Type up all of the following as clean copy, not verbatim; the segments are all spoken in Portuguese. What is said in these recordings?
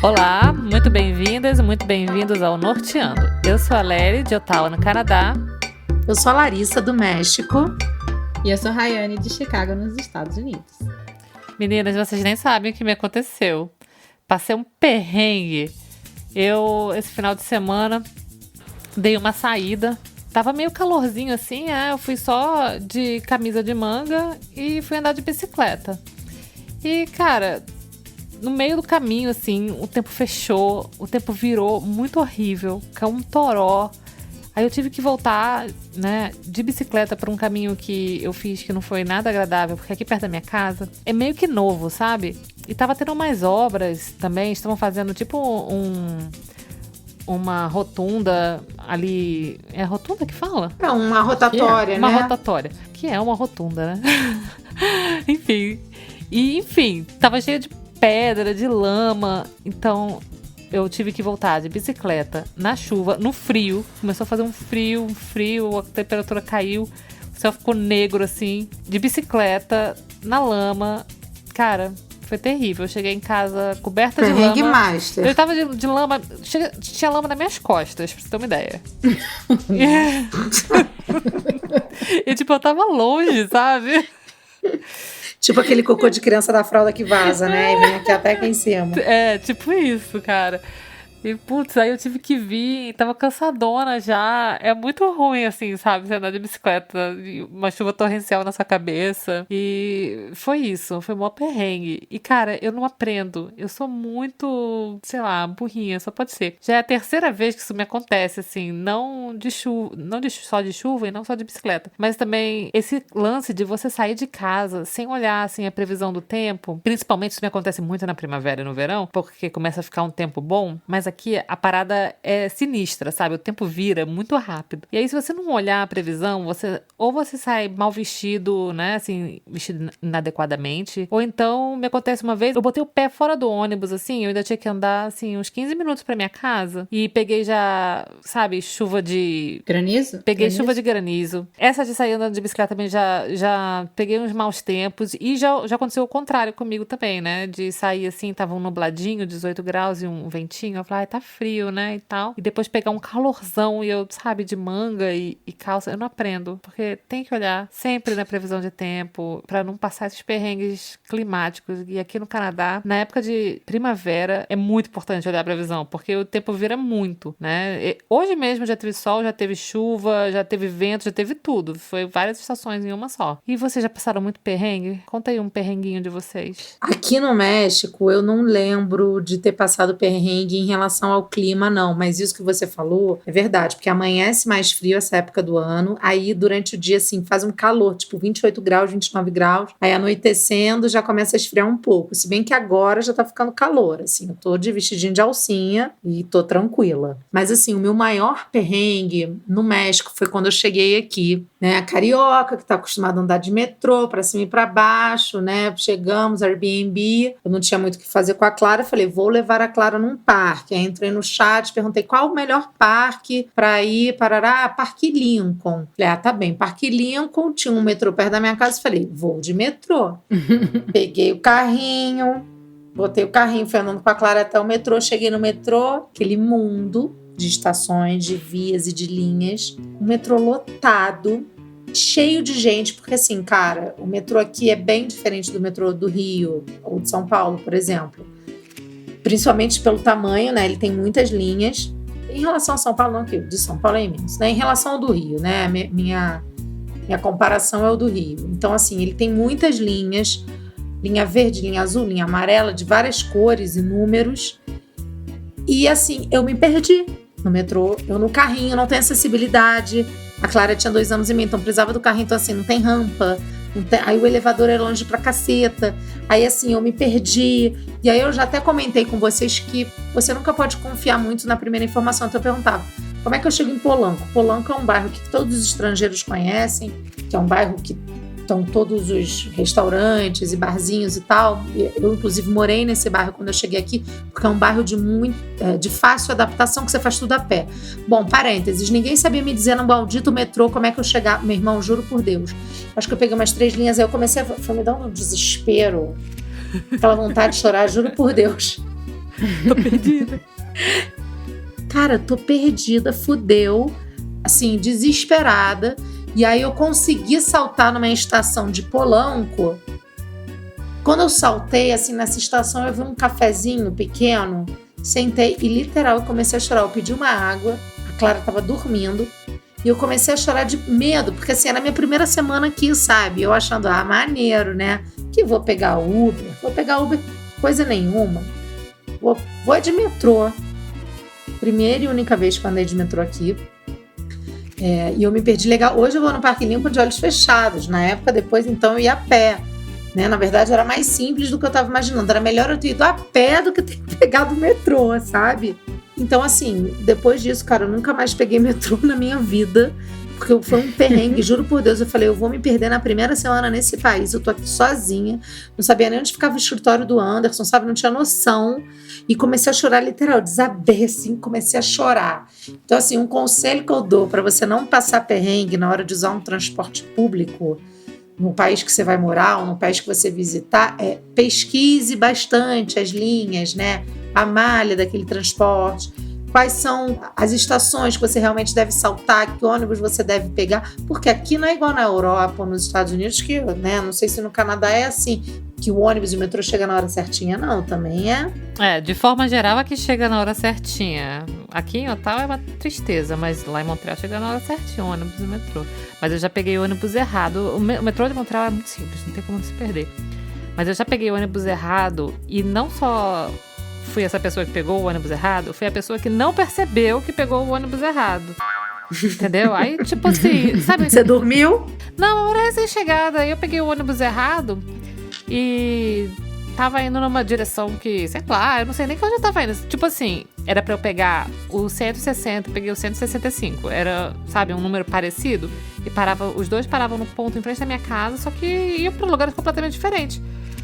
Olá, muito bem-vindas e muito bem-vindos ao Norteando. Eu sou a Léry, de Ottawa, no Canadá. Eu sou a Larissa, do México. E eu sou a Rayane, de Chicago, nos Estados Unidos. Meninas, vocês nem sabem o que me aconteceu. Passei um perrengue. Esse final de semana, dei uma saída. Tava meio calorzinho assim, eu fui só de camisa de manga e fui andar de bicicleta. E, cara, no meio do caminho, assim, o tempo fechou, o tempo virou muito horrível, caiu um toró. Aí eu tive que voltar, né, de bicicleta para um caminho que eu fiz que não foi nada agradável, porque aqui perto da minha casa é meio que novo, sabe? E tava tendo umas obras também, estavam fazendo tipo uma rotunda ali. É rotunda que fala? É uma rotatória, né? Uma rotatória. Que é uma rotunda, né? Enfim, tava cheio de pedra, de lama. Então eu tive que voltar de bicicleta na chuva, no frio. Começou a fazer um frio, a temperatura caiu, o céu ficou negro assim, de bicicleta, na lama. Cara, foi terrível. Eu cheguei em casa coberta de lama. Master. Eu tava de lama. Tinha lama nas minhas costas, pra você ter uma ideia. E tipo, eu tava longe, sabe? Tipo aquele cocô de criança da fralda que vaza, né? E vem aqui até aqui em cima. É, tipo isso, cara. E, putz, aí eu tive que vir, tava cansadona já. É muito ruim, assim, sabe? Você andar de bicicleta, e uma chuva torrencial na sua cabeça. E foi isso, foi mó perrengue. E, cara, eu não aprendo. Eu sou muito, sei lá, burrinha, só pode ser. Já é a terceira vez que isso me acontece, assim, não só de chuva e não só de bicicleta. Mas também esse lance de você sair de casa sem olhar, assim, a previsão do tempo. Principalmente isso me acontece muito na primavera e no verão, porque começa a ficar um tempo bom. Mas aqui a parada é sinistra, sabe? O tempo vira muito rápido. E aí, se você não olhar a previsão, você sai mal vestido, né? Assim, vestido inadequadamente. Ou então, me acontece uma vez, eu botei o pé fora do ônibus, assim, eu ainda tinha que andar, assim, uns 15 minutos pra minha casa. E peguei já, sabe, chuva de... Granizo? Peguei chuva de granizo. Essa de sair andando de bicicleta também já peguei uns maus tempos. E já aconteceu o contrário comigo também, né? De sair assim, tava um nubladinho, 18 graus e um ventinho. Eu falei, tá frio, né, e tal. E depois pegar um calorzão e eu, sabe, de manga e calça. Eu não aprendo, porque tem que olhar sempre na previsão de tempo pra não passar esses perrengues climáticos. E aqui no Canadá, na época de primavera, é muito importante olhar a previsão, porque o tempo vira muito, né? E hoje mesmo já teve sol, já teve chuva, já teve vento, já teve tudo. Foi várias estações em uma só. E vocês já passaram muito perrengue? Conta aí um perrenguinho de vocês. Aqui no México, eu não lembro de ter passado perrengue em relação ao clima, não. Mas isso que você falou é verdade, porque amanhece mais frio essa época do ano. Aí, durante o dia, assim, faz um calor, tipo 28 graus, 29 graus. Aí, anoitecendo, já começa a esfriar um pouco. Se bem que agora já tá ficando calor, assim. Eu tô de vestidinho de alcinha e tô tranquila. Mas, assim, o meu maior perrengue no México foi quando eu cheguei aqui, né? A carioca, que tá acostumada a andar de metrô pra cima e pra baixo, né? Chegamos, Airbnb. Eu não tinha muito o que fazer com a Clara. Falei, vou levar a Clara num parque. Aí entrei no chat, perguntei qual o melhor parque pra ir, parará, Parque Lincoln. Falei, tá bem, Parque Lincoln, tinha um metrô perto da minha casa. Falei, vou de metrô. Peguei o carrinho, botei o carrinho, fui andando com a Clara até o metrô. Cheguei no metrô, aquele mundo de estações, de vias e de linhas. O metrô lotado, cheio de gente, porque assim, cara, o metrô aqui é bem diferente do metrô do Rio ou de São Paulo, por exemplo. Principalmente pelo tamanho, né? Ele tem muitas linhas. Em relação a São Paulo, não, que de São Paulo é imenso, né? Em relação ao do Rio, né? Minha comparação é o do Rio. Então, assim, ele tem muitas linhas. Linha verde, linha azul, linha amarela, de várias cores e números. E, assim, eu me perdi no metrô. Eu no carrinho, não tenho acessibilidade. A Clara tinha 2 anos e meio, então precisava do carrinho. Então, assim, não tem rampa. Aí o elevador é longe pra caceta. Aí assim, eu me perdi. E aí eu já até comentei com vocês que você nunca pode confiar muito na primeira informação. Então eu perguntava, como é que eu chego em Polanco? Polanco é um bairro que todos os estrangeiros conhecem, que é um bairro que estão todos os restaurantes e barzinhos e tal. Eu, inclusive, morei nesse bairro quando eu cheguei aqui, porque é um bairro de fácil adaptação, que você faz tudo a pé. Bom, parênteses, ninguém sabia me dizer no maldito metrô como é que eu chegava. Meu irmão, juro por Deus. Acho que eu peguei umas 3 linhas, aí eu comecei foi me dando um desespero, aquela vontade de chorar, juro por Deus. Tô perdida. Cara, tô perdida, fudeu, assim, desesperada. E aí eu consegui saltar numa estação de Polanco. Quando eu saltei, assim, nessa estação, eu vi um cafezinho pequeno, sentei e literal eu comecei a chorar. Eu pedi uma água, a Clara tava dormindo, e eu comecei a chorar de medo, porque assim, era a minha primeira semana aqui, sabe? Eu achando, maneiro, né? Que vou pegar Uber, coisa nenhuma. Vou de metrô. Primeira e única vez que eu andei de metrô aqui. E eu me perdi legal. Hoje eu vou no Parque Limpo de olhos fechados. Na época, depois, então, eu ia a pé. Né? Na verdade, era mais simples do que eu estava imaginando. Era melhor eu ter ido a pé do que ter pegado o metrô, sabe? Então, assim, depois disso, cara, eu nunca mais peguei metrô na minha vida. Porque foi um perrengue, juro por Deus. Eu falei, eu vou me perder na primeira semana nesse país. Eu tô aqui sozinha. Não sabia nem onde ficava o escritório do Anderson, sabe? Não tinha noção. E comecei a chorar, literal. Desabei, assim, comecei a chorar. Então, assim, um conselho que eu dou para você não passar perrengue na hora de usar um transporte público no país que você vai morar ou no país que você visitar, pesquise bastante as linhas, né? A malha daquele transporte. Quais são as estações que você realmente deve saltar, que ônibus você deve pegar, porque aqui não é igual na Europa ou nos Estados Unidos, que, né, não sei se no Canadá é assim, que o ônibus e o metrô chegam na hora certinha, não, também é. De forma geral, aqui chega na hora certinha. Aqui em Ottawa é uma tristeza, mas lá em Montreal chega na hora certinha o ônibus e o metrô. Mas eu já peguei o ônibus errado. O metrô de Montreal é muito simples, não tem como se perder. Mas eu já peguei o ônibus errado e não só fui essa pessoa que pegou o ônibus errado, fui a pessoa que não percebeu que pegou o ônibus errado. Entendeu? Aí, tipo assim, sabe? Você dormiu? Não, eu era recém-chegada. Aí eu peguei o ônibus errado e tava indo numa direção que, sei lá, eu não sei nem onde eu tava indo. Tipo assim, era pra eu pegar o 160, peguei o 165. Era, sabe, um número parecido. E os dois paravam no ponto em frente da minha casa, só que iam pra lugares completamente diferentes.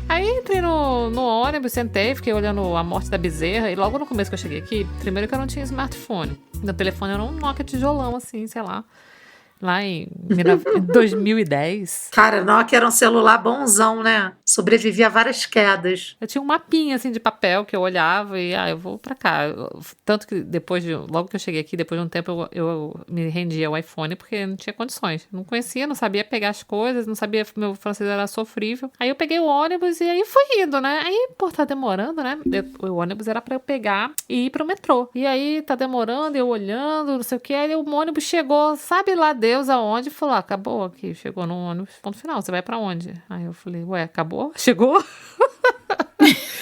Aí entrei no ônibus, sentei, fiquei olhando a morte da bezerra. E logo no começo que eu cheguei aqui, primeiro que eu não tinha smartphone. Meu telefone era um Nokia tijolão, assim, sei lá. Lá em 2010. Cara, Nokia era um celular bonzão, né? Sobrevivia a várias quedas. Eu tinha um mapinha, assim, de papel que eu olhava e, eu vou pra cá. Tanto que logo que eu cheguei aqui, depois de um tempo, eu me rendia ao iPhone porque não tinha condições. Não conhecia, não sabia pegar as coisas, não sabia, meu francês era sofrível. Aí eu peguei o ônibus e aí fui indo, né? Aí, tá demorando, né? O ônibus era pra eu pegar e ir pro metrô. E aí, tá demorando, eu olhando, não sei o que. Aí o ônibus chegou, sabe lá Deus aonde, falou, acabou aqui, chegou no ônibus, ponto final, você vai pra onde? Aí eu falei, acabou? Chegou?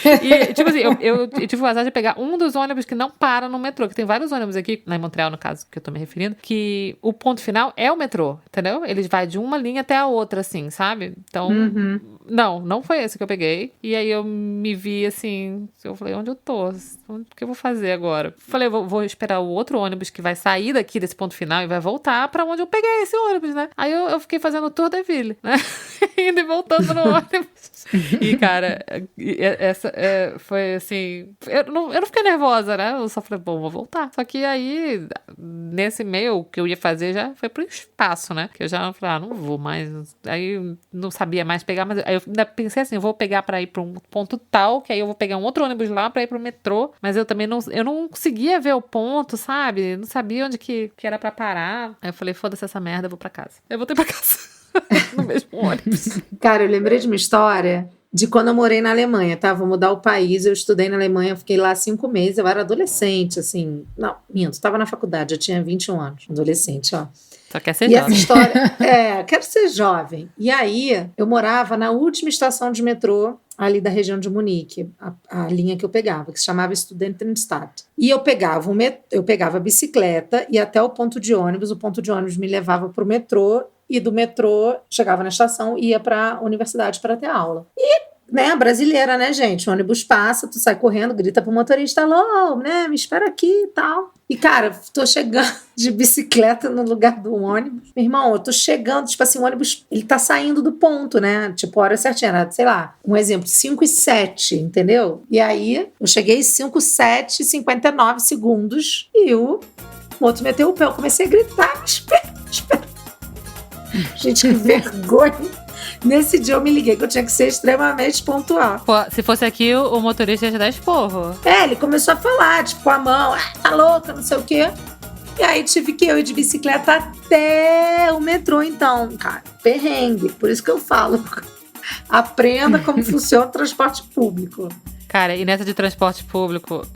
E, tipo assim, eu tive o azar de pegar um dos ônibus que não para no metrô, que tem vários ônibus aqui, lá em Montreal, no caso, que eu tô me referindo, que o ponto final é o metrô, entendeu? Ele vai de uma linha até a outra, assim, sabe? Então, não foi esse que eu peguei. E aí eu me vi, assim, eu falei, onde eu tô? O que eu vou fazer agora? Falei, vou esperar o outro ônibus que vai sair daqui desse ponto final e vai voltar pra onde eu peguei esse ônibus, né? Aí eu fiquei fazendo o tour da ville, né? Indo e voltando no ônibus. E, cara, essa foi assim... Eu não fiquei nervosa, né? Eu só falei, bom, vou voltar. Só que aí, nesse meio, o que eu ia fazer já foi pro espaço, né? Que eu já falei, não vou mais. Aí não sabia mais pegar, mas aí eu ainda pensei assim, eu vou pegar pra ir pra um ponto tal, que aí eu vou pegar um outro ônibus lá pra ir pro metrô. Mas eu também não conseguia ver o ponto, sabe? Não sabia onde que era pra parar. Aí eu falei, foda-se essa merda, eu vou pra casa. Eu voltei pra casa. No mesmo ônibus. Cara, eu lembrei de uma história de quando eu morei na Alemanha, tá? Vou mudar o país, eu estudei na Alemanha, fiquei lá 5 meses, eu era adolescente, assim... Não, minto, tava na faculdade, eu tinha 21 anos, adolescente, ó. Só quer ser jovem. Essa história... quero ser jovem. E aí, eu morava na última estação de metrô, ali da região de Munique, a linha que eu pegava, que se chamava Studentenstadt. E eu pegava a bicicleta e até o ponto de ônibus me levava pro metrô, e do metrô, chegava na estação e ia pra universidade para ter aula. E, né, brasileira, né, gente? O ônibus passa, tu sai correndo, grita pro motorista, alô, né, me espera aqui e tal. E, cara, tô chegando de bicicleta no lugar do ônibus. Meu irmão, eu tô chegando, tipo assim, o ônibus, ele tá saindo do ponto, né? Tipo, a hora certinha, era, sei lá, um exemplo, 5:07, entendeu? E aí, eu cheguei 5:07, 59 segundos, e o outro meteu o pé, eu comecei a gritar, espera. Gente, que vergonha. Nesse dia eu me liguei que eu tinha que ser extremamente pontual. Pô, se fosse aqui, o motorista ia te dar esporro. Ele começou a falar, tipo, com a mão, tá louca, não sei o quê. E aí tive que eu ir de bicicleta até o metrô, então, cara, perrengue. Por isso que eu falo, aprenda como funciona o transporte público. Cara, e nessa de transporte público,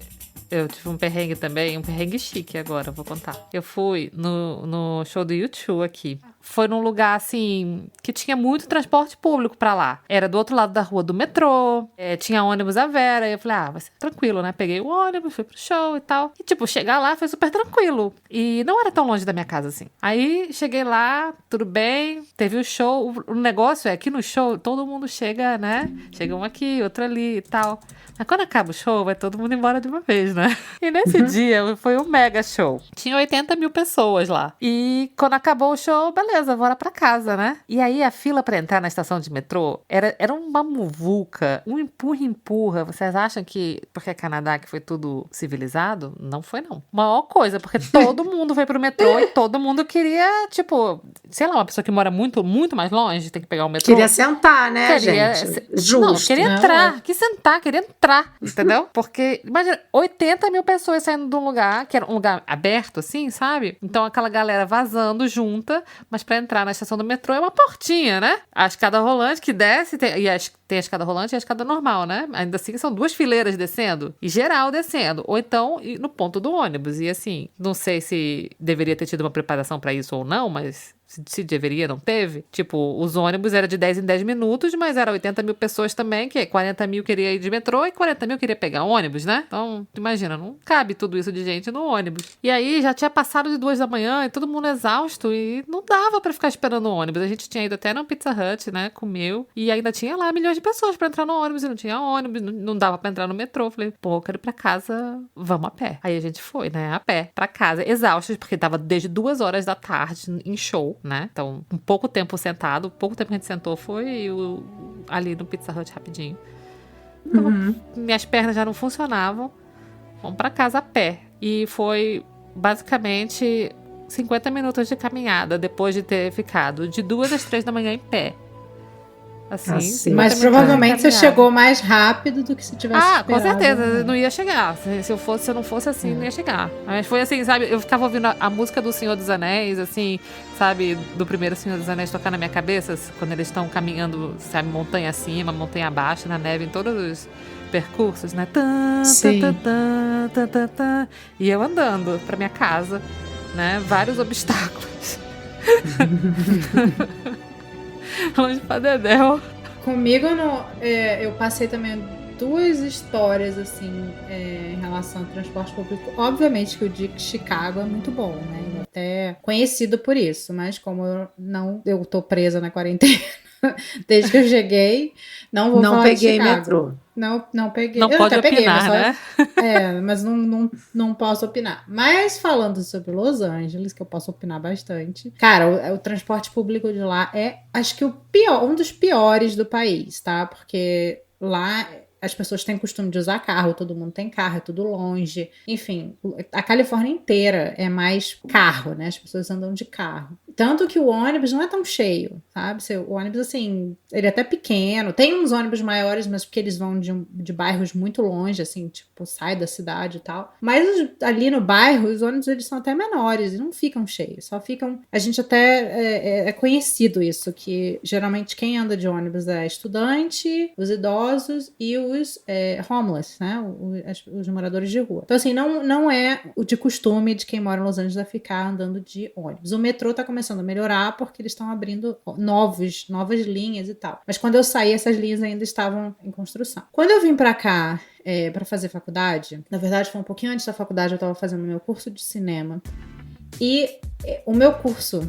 eu tive um perrengue também, um perrengue chique agora, vou contar. Eu fui no show do U2 aqui. Foi num lugar, assim, que tinha muito transporte público pra lá. Era do outro lado da rua do metrô, tinha ônibus à Vera. E eu falei, vai ser tranquilo, né? Peguei o ônibus, fui pro show e tal. E, tipo, chegar lá foi super tranquilo. E não era tão longe da minha casa, assim. Aí, cheguei lá, tudo bem, teve o show. O negócio é que no show, todo mundo chega, né? Chega um aqui, outro ali e tal. Mas quando acaba o show, vai todo mundo embora de uma vez, né? E nesse dia, foi um mega show. Tinha 80 mil pessoas lá. E quando acabou o show, beleza, bora pra casa, né? E aí, a fila pra entrar na estação de metrô era uma muvuca, um empurra-empurra. Vocês acham que, porque é Canadá, que foi tudo civilizado? Não foi, não. Maior coisa, porque todo mundo foi pro metrô e todo mundo queria, tipo, sei lá, uma pessoa que mora muito, muito mais longe, tem que pegar o metrô. Queria sentar, né, gente? Justo. Não, queria entrar, quis sentar, queria entrar, entendeu? Porque, imagina, 80 mil pessoas saindo de um lugar, que era um lugar aberto, assim, sabe? Então, aquela galera vazando junta, mas pra entrar na estação do metrô é uma portinha, né? A escada rolante que desce, tem a escada rolante e a escada normal, né? Ainda assim, são duas fileiras descendo, e geral descendo, ou então no ponto do ônibus. E assim, não sei se deveria ter tido uma preparação pra isso ou não, mas se deveria, não teve. Tipo, os ônibus eram de 10 em 10 minutos, mas eram 80 mil pessoas também, que 40 mil queria ir de metrô e 40 mil queria pegar ônibus, né? Então, imagina, não cabe tudo isso de gente no ônibus. E aí, já tinha passado de 2 da manhã e todo mundo exausto e não dava pra ficar esperando o ônibus. A gente tinha ido até no Pizza Hut, né? Comeu. E ainda tinha lá milhões de pessoas pra entrar no ônibus e não tinha ônibus, não dava pra entrar no metrô. Falei, pô, eu quero ir pra casa, vamos a pé. Aí a gente foi, né? A pé, pra casa, exaustos, porque tava desde 2 horas da tarde em show, né? Então, um pouco tempo sentado, pouco tempo que a gente sentou foi ali no Pizza Hut rapidinho. Então, minhas pernas já não funcionavam. Vamos pra casa a pé. E foi basicamente 50 minutos de caminhada depois de ter ficado de 2 às 3 da manhã em pé. Assim, mas provavelmente você chegou mais rápido do que se tivesse esperado. Com certeza, não ia chegar. Se eu não fosse assim, não ia chegar. Mas foi assim, sabe? Eu ficava ouvindo a música do Senhor dos Anéis, assim, sabe? Do primeiro Senhor dos Anéis tocar na minha cabeça, quando eles estão caminhando, sabe? Montanha acima, montanha abaixo, na neve, em todos os percursos, né? Sim. E eu andando pra minha casa, né? Vários obstáculos. Longe pra Dedéu. Comigo, eu passei também 2 histórias, assim, em relação ao transporte público. Obviamente que o de Chicago é muito bom, né? Ele é até conhecido por isso, mas como eu tô presa na quarentena desde que eu cheguei, não vou falar de Chicago. Não peguei metrô. Não peguei. Não eu pode até opinar, peguei, né? mas não posso opinar. Mas falando sobre Los Angeles, que eu posso opinar bastante. Cara, o transporte público de lá é, acho que um dos piores do país, tá? Porque lá as pessoas têm costume de usar carro, todo mundo tem carro, é tudo longe. Enfim, a Califórnia inteira é mais carro, né? As pessoas andam de carro. Tanto que o ônibus não é tão cheio, sabe? O ônibus, assim, ele é até pequeno. Tem uns ônibus maiores, mas porque eles vão de bairros muito longe, assim, tipo, sai da cidade e tal. Mas ali no bairro, os ônibus, eles são até menores e não ficam cheios. Só ficam... A gente até... É conhecido isso, que geralmente quem anda de ônibus é estudante, os idosos e os homeless, né? Os moradores de rua. Então, assim, não é o de costume de quem mora em Los Angeles a ficar andando de ônibus. O metrô tá começando a melhorar porque eles estão abrindo novas linhas e tal. Mas quando eu saí, essas linhas ainda estavam em construção. Quando eu vim pra cá pra fazer faculdade, na verdade foi um pouquinho antes da faculdade, eu tava fazendo meu curso de cinema. E o meu curso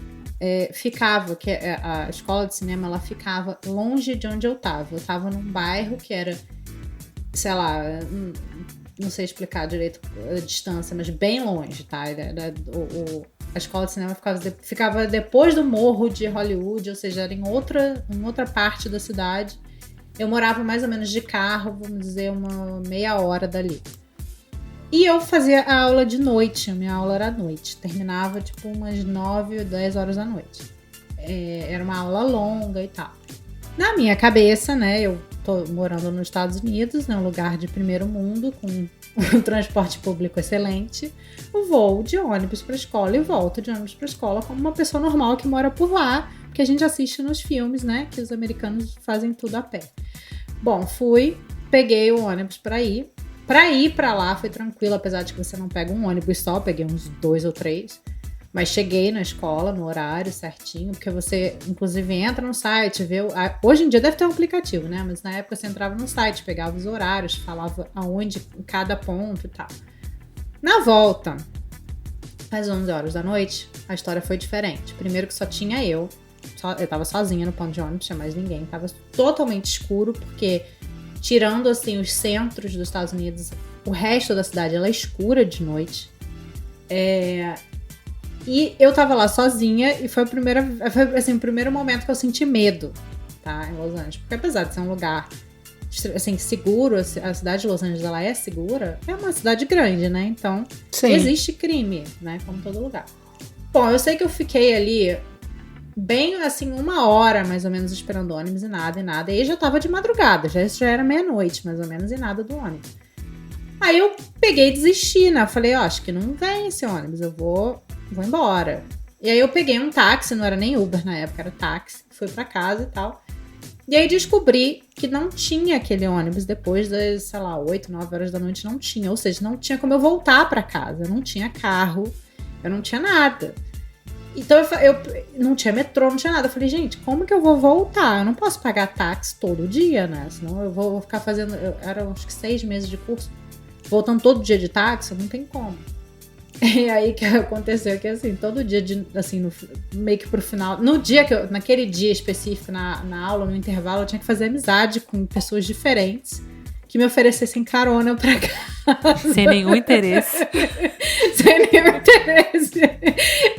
ficava, que a escola de cinema, ela ficava longe de onde eu tava. Eu tava num bairro que era, sei lá, não sei explicar direito a distância, mas bem longe, tá? A escola de cinema ficava depois do morro de Hollywood, ou seja, era em outra parte da cidade. Eu morava mais ou menos de carro, vamos dizer, uma meia hora dali. E eu fazia a aula de noite, a minha aula era à noite. Terminava, tipo, umas 9 ou 10 horas da noite. Era uma aula longa e tal. Na minha cabeça, né, eu tô morando nos Estados Unidos, né, um lugar de primeiro mundo, com um transporte público excelente. Eu vou de ônibus pra escola e volto de ônibus pra escola como uma pessoa normal que mora por lá, porque a gente assiste nos filmes, né, que os americanos fazem tudo a pé. Bom, fui, peguei o ônibus pra ir. Pra ir pra lá foi tranquilo, apesar de que você não pega um ônibus só, peguei uns 2 ou 3. Mas cheguei na escola no horário certinho, porque você, inclusive, entra no site, vê... Hoje em dia deve ter um aplicativo, né? Mas na época você entrava no site, pegava os horários, falava aonde, em cada ponto e tal. Na volta, às 11 horas da noite, a história foi diferente. Primeiro que só tinha eu tava sozinha no ponto de ônibus, tinha mais ninguém. Tava totalmente escuro, porque tirando, assim, os centros dos Estados Unidos, o resto da cidade, ela é escura de noite. E eu tava lá sozinha e foi o primeiro momento que eu senti medo, tá, em Los Angeles. Porque apesar de ser um lugar, assim, seguro, a cidade de Los Angeles, ela é segura, é uma cidade grande, né? Então, Sim. existe crime, né? Como todo lugar. Bom, eu sei que eu fiquei ali bem, assim, 1 hora, mais ou menos, esperando ônibus e nada. E aí já tava de madrugada, já era meia-noite, mais ou menos, e nada do ônibus. Aí eu peguei e desisti, né? Eu falei, acho que não vem esse ônibus, eu vou embora. E aí eu peguei um táxi, não era nem Uber na época, era táxi, fui pra casa e tal. E aí descobri que não tinha aquele ônibus depois das, sei lá, 8, 9 horas da noite, não tinha. Ou seja, não tinha como eu voltar pra casa, eu não tinha carro, eu não tinha nada. Então eu não tinha metrô, não tinha nada. Eu falei, gente, como que eu vou voltar? Eu não posso pagar táxi todo dia, né? Senão eu vou ficar fazendo... Eram acho que 6 meses de curso. Voltando todo dia de táxi, não tem como. E aí que aconteceu que, assim, todo dia, assim, meio que pro final... Naquele dia específico, na aula, no intervalo, eu tinha que fazer amizade com pessoas diferentes que me oferecessem carona pra casa. Sem nenhum interesse. Sem nenhum interesse.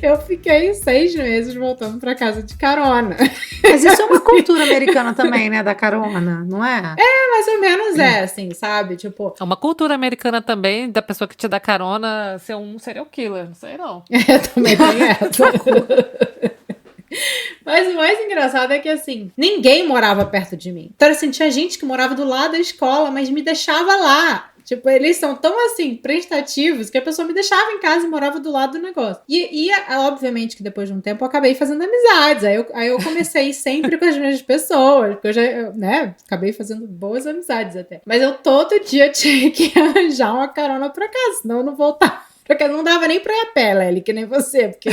Eu fiquei 6 meses voltando pra casa de carona. Mas isso é uma cultura americana também, né? Da carona, não é? Mais ou menos assim, sabe? Tipo... É uma cultura americana também, da pessoa que te dá carona ser um serial killer, não sei não. Também tem essa. Mas o mais engraçado é que, assim, ninguém morava perto de mim. Então, assim, tinha gente que morava do lado da escola, mas me deixava lá. Tipo, eles são tão, assim, prestativos que a pessoa me deixava em casa e morava do lado do negócio. E obviamente, que depois de um tempo eu acabei fazendo amizades. Aí eu comecei a ir sempre com as mesmas pessoas, porque né, acabei fazendo boas amizades até. Mas eu todo dia tinha que arranjar uma carona pra casa, senão eu não voltava. Porque não dava nem pra ir a pé, Lely, que nem você, porque,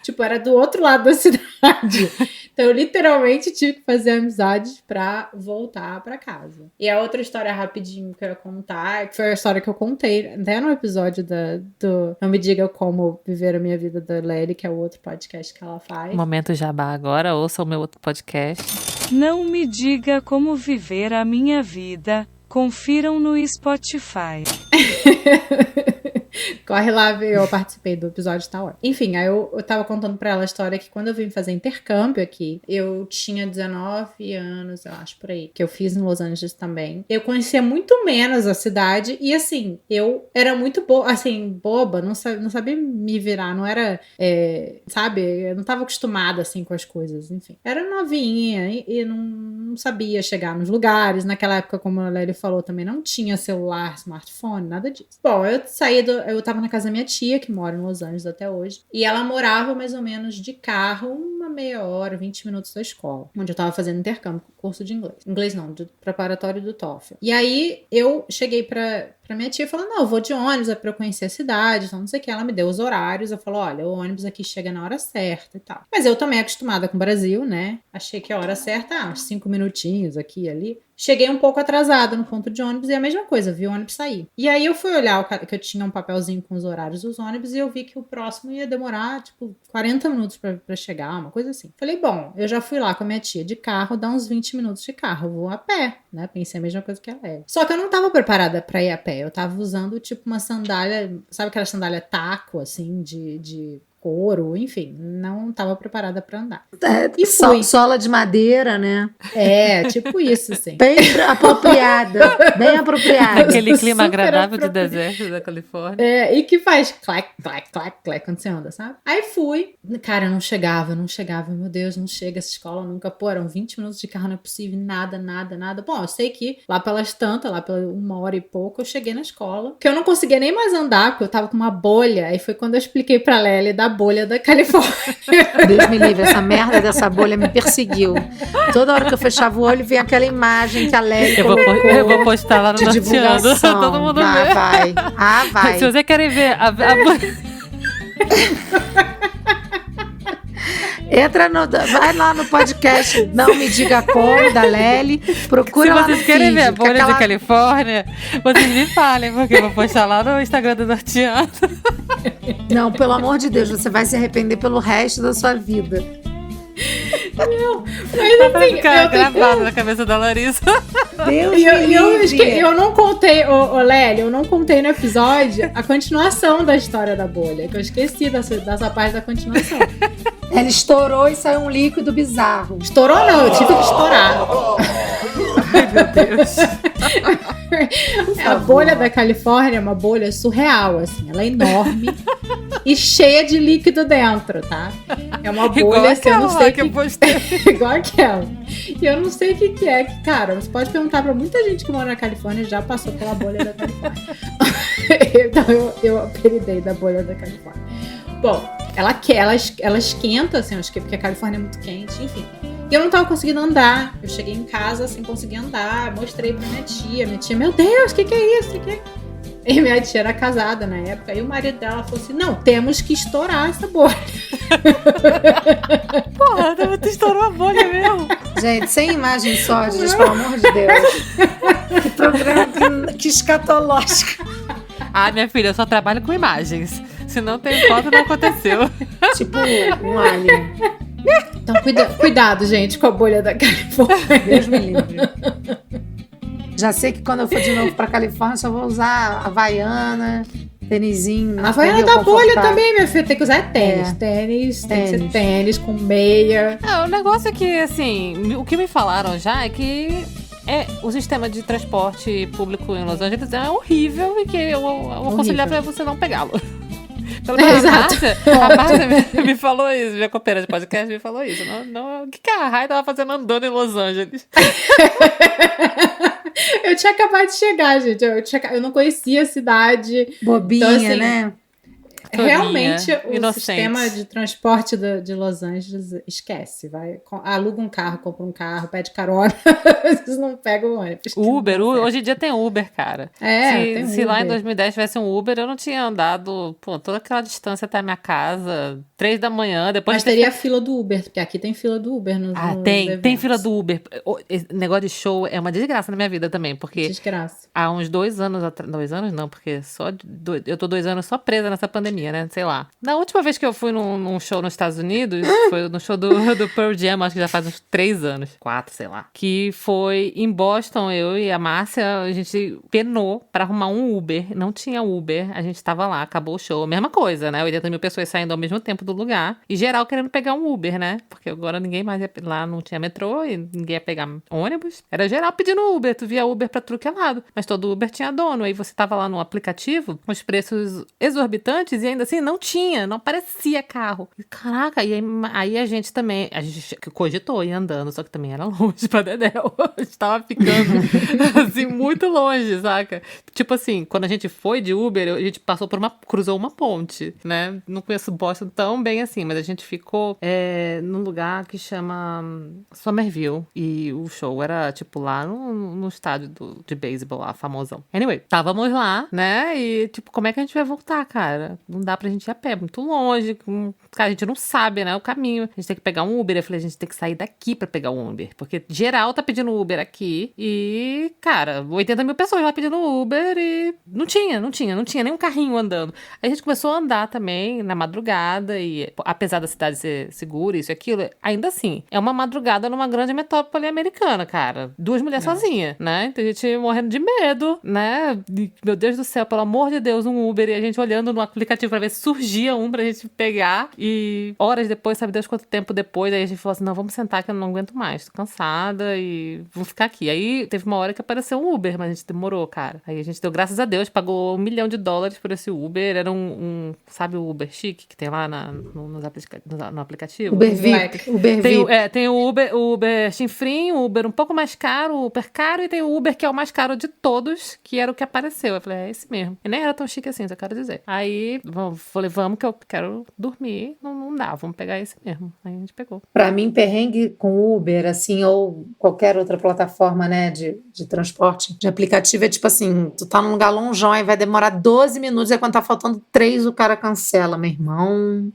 tipo, era do outro lado da cidade. Então, eu literalmente tive que fazer amizade pra voltar pra casa. E a outra história rapidinho que eu ia contar, que foi a história que eu contei até no episódio do Não Me Diga Como Viver a Minha Vida, da Lely, que é o outro podcast que ela faz. Momento jabá agora, ouça o meu outro podcast. Não me diga como viver a minha vida. Confiram no Spotify. Corre lá ver, eu participei do episódio, tá ótimo. Enfim, aí eu tava contando pra ela a história que quando eu vim fazer intercâmbio aqui, eu tinha 19 anos, eu acho, por aí, que eu fiz em Los Angeles também. Eu conhecia muito menos a cidade e, assim, eu era muito boba, não sabia me virar, não era, sabe, eu não tava acostumada, assim, com as coisas, enfim. Era novinha e não sabia chegar nos lugares. Naquela época, como a Lely falou, também não tinha celular, smartphone, nada disso. Bom, eu tava na casa da minha tia, que mora em Los Angeles até hoje, e ela morava mais ou menos de carro, uma meia hora, 20 minutos da escola, onde eu tava fazendo intercâmbio, curso de inglês. Inglês não, de preparatório do TOEFL. E aí, eu cheguei pra minha tia falando, não, eu vou de ônibus, é pra eu conhecer a cidade, então não sei o que. Ela me deu os horários, eu falo, olha, o ônibus aqui chega na hora certa e tal. Mas eu também acostumada com o Brasil, né? Achei que a hora certa, uns 5 minutinhos aqui e ali. Cheguei um pouco atrasada no ponto de ônibus e a mesma coisa, vi o ônibus sair. E aí eu fui olhar, que eu tinha um papelzinho com os horários dos ônibus e eu vi que o próximo ia demorar, tipo, 40 minutos pra chegar, uma coisa assim. Falei, bom, eu já fui lá com a minha tia de carro, dá uns 20 minutos de carro, eu vou a pé, né? Pensei a mesma coisa que ela é. Só que eu não tava preparada pra ir a pé, eu tava usando, tipo, uma sandália, sabe aquela sandália taco, assim, de couro, enfim, não estava preparada para andar. E fui. Sola de madeira, né? Tipo isso, assim. Bem apropriada, bem apropriada. Aquele clima Super agradável de apropriado. deserto da Califórnia. E que faz clac, clac, clac, clac quando você anda, sabe? Aí fui. Cara, não chegava. Meu Deus, não chega essa escola nunca. Pô, eram 20 minutos de carro, não é possível, nada. Bom, eu sei que lá pelas tantas, lá pela 1 hora e pouco, eu cheguei na escola. Que eu não conseguia nem mais andar, porque eu tava com uma bolha. Aí foi quando eu expliquei pra Lely da bolha da Califórnia. Deus me livre, essa merda dessa bolha me perseguiu. Toda hora que eu fechava o olho, vinha aquela imagem que a Lely colocou. Eu vou postar lá no de Norteando. divulgação. Todo mundo Ah, vê. vai. Ah, vai. Se você querem ver Vai lá no podcast Não Me Diga Como, da Lely. Procura se lá no vocês querem feed, ver a que bolha aquela- de Califórnia, vocês me falem, porque eu vou postar lá no Instagram do Norteando. Não, pelo amor de Deus, você vai se arrepender pelo resto da sua vida. Mas Vai assim, ficar eu tenho... gravado na cabeça da Larissa. Deus E me livre. eu não contei, Lely, eu não contei no episódio a continuação da história da bolha, que eu esqueci dessa parte da continuação. Ela estourou e saiu um líquido bizarro. Estourou não, eu tive que estourar. Ai, meu Deus. A bolha da Califórnia é uma bolha surreal, assim, ela é enorme e cheia de líquido dentro, tá? É uma Igual bolha que eu não aquela sei lá que eu postei. igual aquela. E eu não sei o que é. Cara, você pode perguntar pra muita gente que mora na Califórnia e já passou pela bolha da Califórnia. Então eu apelidei da bolha da Califórnia. Bom, ela esquenta, assim, acho que porque a Califórnia é muito quente, enfim. E eu não tava conseguindo andar. Eu cheguei em casa sem conseguir andar. Mostrei pra minha tia. Minha tia, meu Deus, o que é isso? Que é? E minha tia era casada na época. E o marido dela falou assim: não, temos que estourar essa bolha. Porra, tu estourou a bolha mesmo. Gente, sem imagens sórdidas, pelo amor de Deus. Que programa que escatológico. Ah, minha filha, eu só trabalho com imagens. Se não tem foto, não aconteceu. Tipo um alien. Então cuidado, gente, com a bolha da Califórnia. Deus me livre. Já sei que quando eu for de novo pra Califórnia, só vou usar Havaiana, tênisinho. A Havaiana da bolha também, minha filha. Tem que usar tênis. É. Tênis, tem que ser Tênis. tênis com meia. O negócio é que, assim, o que me falaram já é que o sistema de transporte público em Los Angeles é horrível e que eu aconselhar pra você não pegá-lo. Pelo menos Exato. a Márcia me falou isso, minha copeira de podcast me falou isso. O que a Rai tava fazendo andando em Los Angeles? Eu tinha acabado de chegar, gente. Eu não conhecia a cidade. Bobinha, Então, assim, né? Realmente, o inocente. sistema de transporte de Los Angeles esquece. Aluga um carro, compra um carro, pede carona. Vocês não pegam o ônibus. Uber, hoje em dia tem Uber, cara. Tem se lá em Uber. 2010 tivesse um Uber, eu não tinha andado toda aquela distância até a minha casa, 3 da manhã, depois Mas de ter teria a fila do Uber, porque aqui tem fila do Uber nos tem eventos. fila do Uber. Esse negócio de show é uma desgraça na minha vida também, porque Desgraça. há uns 2 anos atrás. 2 anos não, porque eu tô 2 anos só presa nessa pandemia, né? Sei lá. Na última vez que eu fui num show nos Estados Unidos, foi no show do Pearl Jam, acho que já faz uns 3 anos. 4, sei lá. Que foi em Boston, eu e a Márcia, a gente penou pra arrumar um Uber. Não tinha Uber, a gente tava lá, acabou o show. Mesma coisa, né? 80 mil pessoas saindo ao mesmo tempo do lugar. E geral querendo pegar um Uber, né? Porque agora ninguém mais ia, lá não tinha metrô e ninguém ia pegar ônibus. Era geral pedindo Uber, tu via Uber pra tudo que é lado. Mas todo Uber tinha dono. Aí você tava lá no aplicativo, os preços exorbitantes e ainda assim não aparecia carro. E, caraca, e aí a gente também, a gente cogitou ir andando, só que também era longe pra Dedéu. A gente tava ficando, assim, muito longe, saca? Tipo assim, quando a gente foi de Uber, a gente cruzou uma ponte, né? Não conheço Boston tão bem assim, mas a gente ficou num lugar que chama Somerville. E o show era, tipo, lá no estádio de beisebol lá, famosão. Anyway, estávamos lá, né? E, tipo, como é que a gente vai voltar, cara? Não dá pra gente ir a pé, muito longe. Cara, a gente não sabe, né? O caminho. A gente tem que pegar um Uber. Eu falei, a gente tem que sair daqui pra pegar um Uber. Porque geral tá pedindo Uber aqui. E, cara, 80 mil pessoas lá pedindo Uber e não tinha nem um carrinho andando. Aí a gente começou a andar também na madrugada e, apesar da cidade ser segura, isso e aquilo, ainda assim, é uma madrugada numa grande metrópole americana, cara. 2 mulheres sozinhas, né? Então a gente morrendo de medo, né? E, meu Deus do céu, pelo amor de Deus, um Uber e a gente olhando no aplicativo pra ver se surgia um pra gente pegar. E horas depois, sabe Deus quanto tempo depois, aí a gente falou assim, não, vamos sentar que eu não aguento mais, tô cansada e vamos ficar aqui. Aí teve uma hora que apareceu um Uber, mas a gente demorou, cara. Aí a gente deu graças a Deus, pagou $1 milhão por esse Uber. Era sabe o Uber chique que tem lá no aplicativo? Uber VIP. Uber VIP. Tem o Uber chinfrim, o Uber um pouco mais caro, o Uber caro, e tem o Uber que é o mais caro de todos, que era o que apareceu. Eu falei, é esse mesmo. E nem era tão chique assim, só quero dizer. Aí, falei, vamos que eu quero dormir. Não dá, vamos pegar esse mesmo. Aí a gente pegou. Pra mim, perrengue com Uber, assim, ou qualquer outra plataforma, né, de transporte, de aplicativo, é tipo assim, tu tá num lugar longeão e vai demorar 12 minutos, aí quando tá faltando 3, o cara cancela, meu irmão.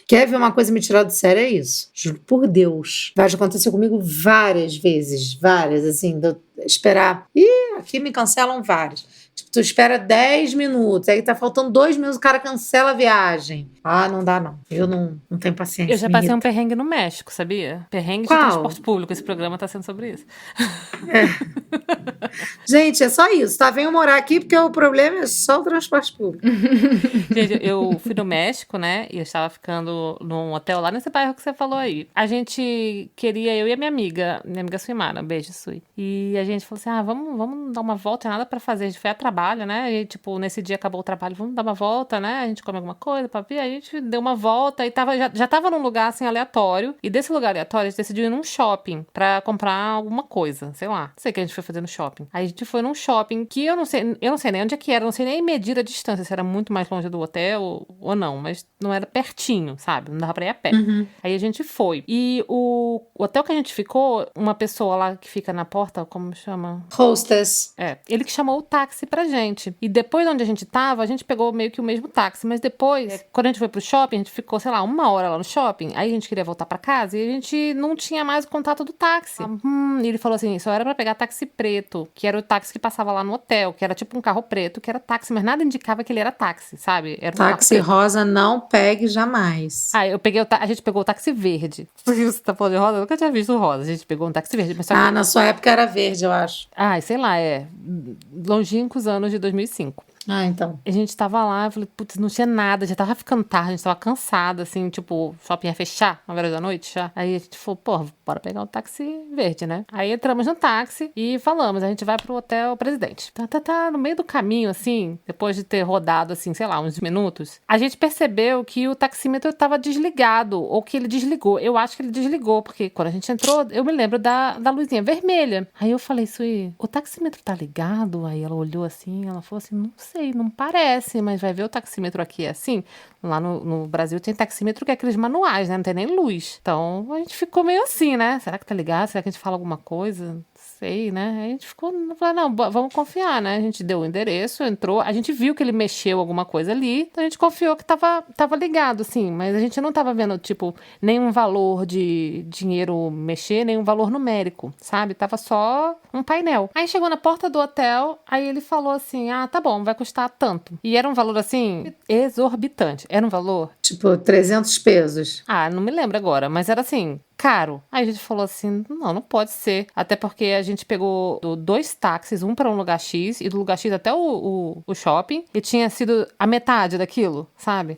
Quer ver uma coisa me tirar do sério? É isso. Juro por Deus. Já aconteceu comigo várias vezes, assim, de eu esperar. Ih, aqui me cancelam vários. Tipo, tu espera 10 minutos, aí tá faltando 2 minutos, o cara cancela a viagem. Ah, não dá não. Eu não tenho paciência. Eu já passei um perrengue no México, sabia? Perrengue de transporte público. Esse programa tá sendo sobre isso. Gente, é só isso, tá? Venham morar aqui porque o problema é só o transporte público. Gente, eu fui no México, né? E eu estava ficando num hotel lá nesse bairro que você falou aí. A gente queria, eu e a minha amiga Suimara, beijo, Sui. E a gente falou assim, vamos dar uma volta, nada pra fazer. A gente foi a trabalho, né? E, tipo, nesse dia acabou o trabalho, vamos dar uma volta, né? A gente come alguma coisa, papi. A gente deu uma volta e já tava num lugar, assim, aleatório. E desse lugar aleatório, a gente decidiu ir num shopping pra comprar alguma coisa, sei lá. Não sei o que a gente foi fazer no shopping. Aí a gente foi num shopping que eu não sei nem onde é que era, não sei nem medir a distância, se era muito mais longe do hotel ou não, mas não era pertinho, sabe? Não dava pra ir a pé. Aí a gente foi. E o hotel que a gente ficou, uma pessoa lá que fica na porta, como chama? Hostess. Ele que chamou o táxi pra gente. E depois de onde a gente tava, a gente pegou meio que o mesmo táxi, mas depois, quando a gente foi pro shopping, a gente ficou, sei lá, 1 hora lá no shopping, aí a gente queria voltar pra casa e a gente não tinha mais o contato do táxi. E ele falou assim, só era pra pegar táxi preto, que era o táxi que passava lá no hotel, que era tipo um carro preto, que era táxi, mas nada indicava que ele era táxi, sabe? Era um táxi rosa não pegue jamais. A gente pegou o táxi verde. Você tá falando de rosa? Eu nunca tinha visto rosa. A gente pegou um táxi verde. Mas só que... na sua época era verde, eu acho. Sei lá, longínquos anos de 2005. Então. A gente tava lá, eu falei, putz, não tinha nada, já tava ficando tarde, a gente tava cansada, assim, tipo, o shopping ia fechar, 9 horas da noite já. Aí a gente falou, pô, bora pegar um táxi verde, né? Aí entramos no táxi e falamos, a gente vai pro Hotel Presidente. No meio do caminho, assim, depois de ter rodado, assim, sei lá, uns minutos, a gente percebeu que o taxímetro tava desligado, ou que ele desligou. Eu acho que ele desligou, porque quando a gente entrou, eu me lembro da luzinha vermelha. Aí eu falei, Sui, o taxímetro tá ligado? Aí ela olhou assim, ela falou assim, não sei, não parece, mas vai ver o taxímetro aqui é assim. Lá no Brasil tem taxímetro que é aqueles manuais, né? Não tem nem luz. Então a gente ficou meio assim, né? Será que tá ligado? Será que a gente fala alguma coisa? Sei, né? Aí a gente ficou, falou, não, vamos confiar, né? A gente deu o endereço, entrou, a gente viu que ele mexeu alguma coisa ali, então a gente confiou que tava ligado, assim, mas a gente não tava vendo, tipo, nenhum valor de dinheiro mexer, nenhum valor numérico, sabe? Tava só um painel. Aí chegou na porta do hotel, aí ele falou assim, tá bom, vai custar tanto. E era um valor, assim, exorbitante. Era um valor... Tipo, 300 pesos. Não me lembro agora, mas era assim... caro. Aí a gente falou assim, não pode ser. Até porque a gente pegou 2 táxis, um para um lugar X, e do lugar X até o shopping, e tinha sido a metade daquilo, sabe?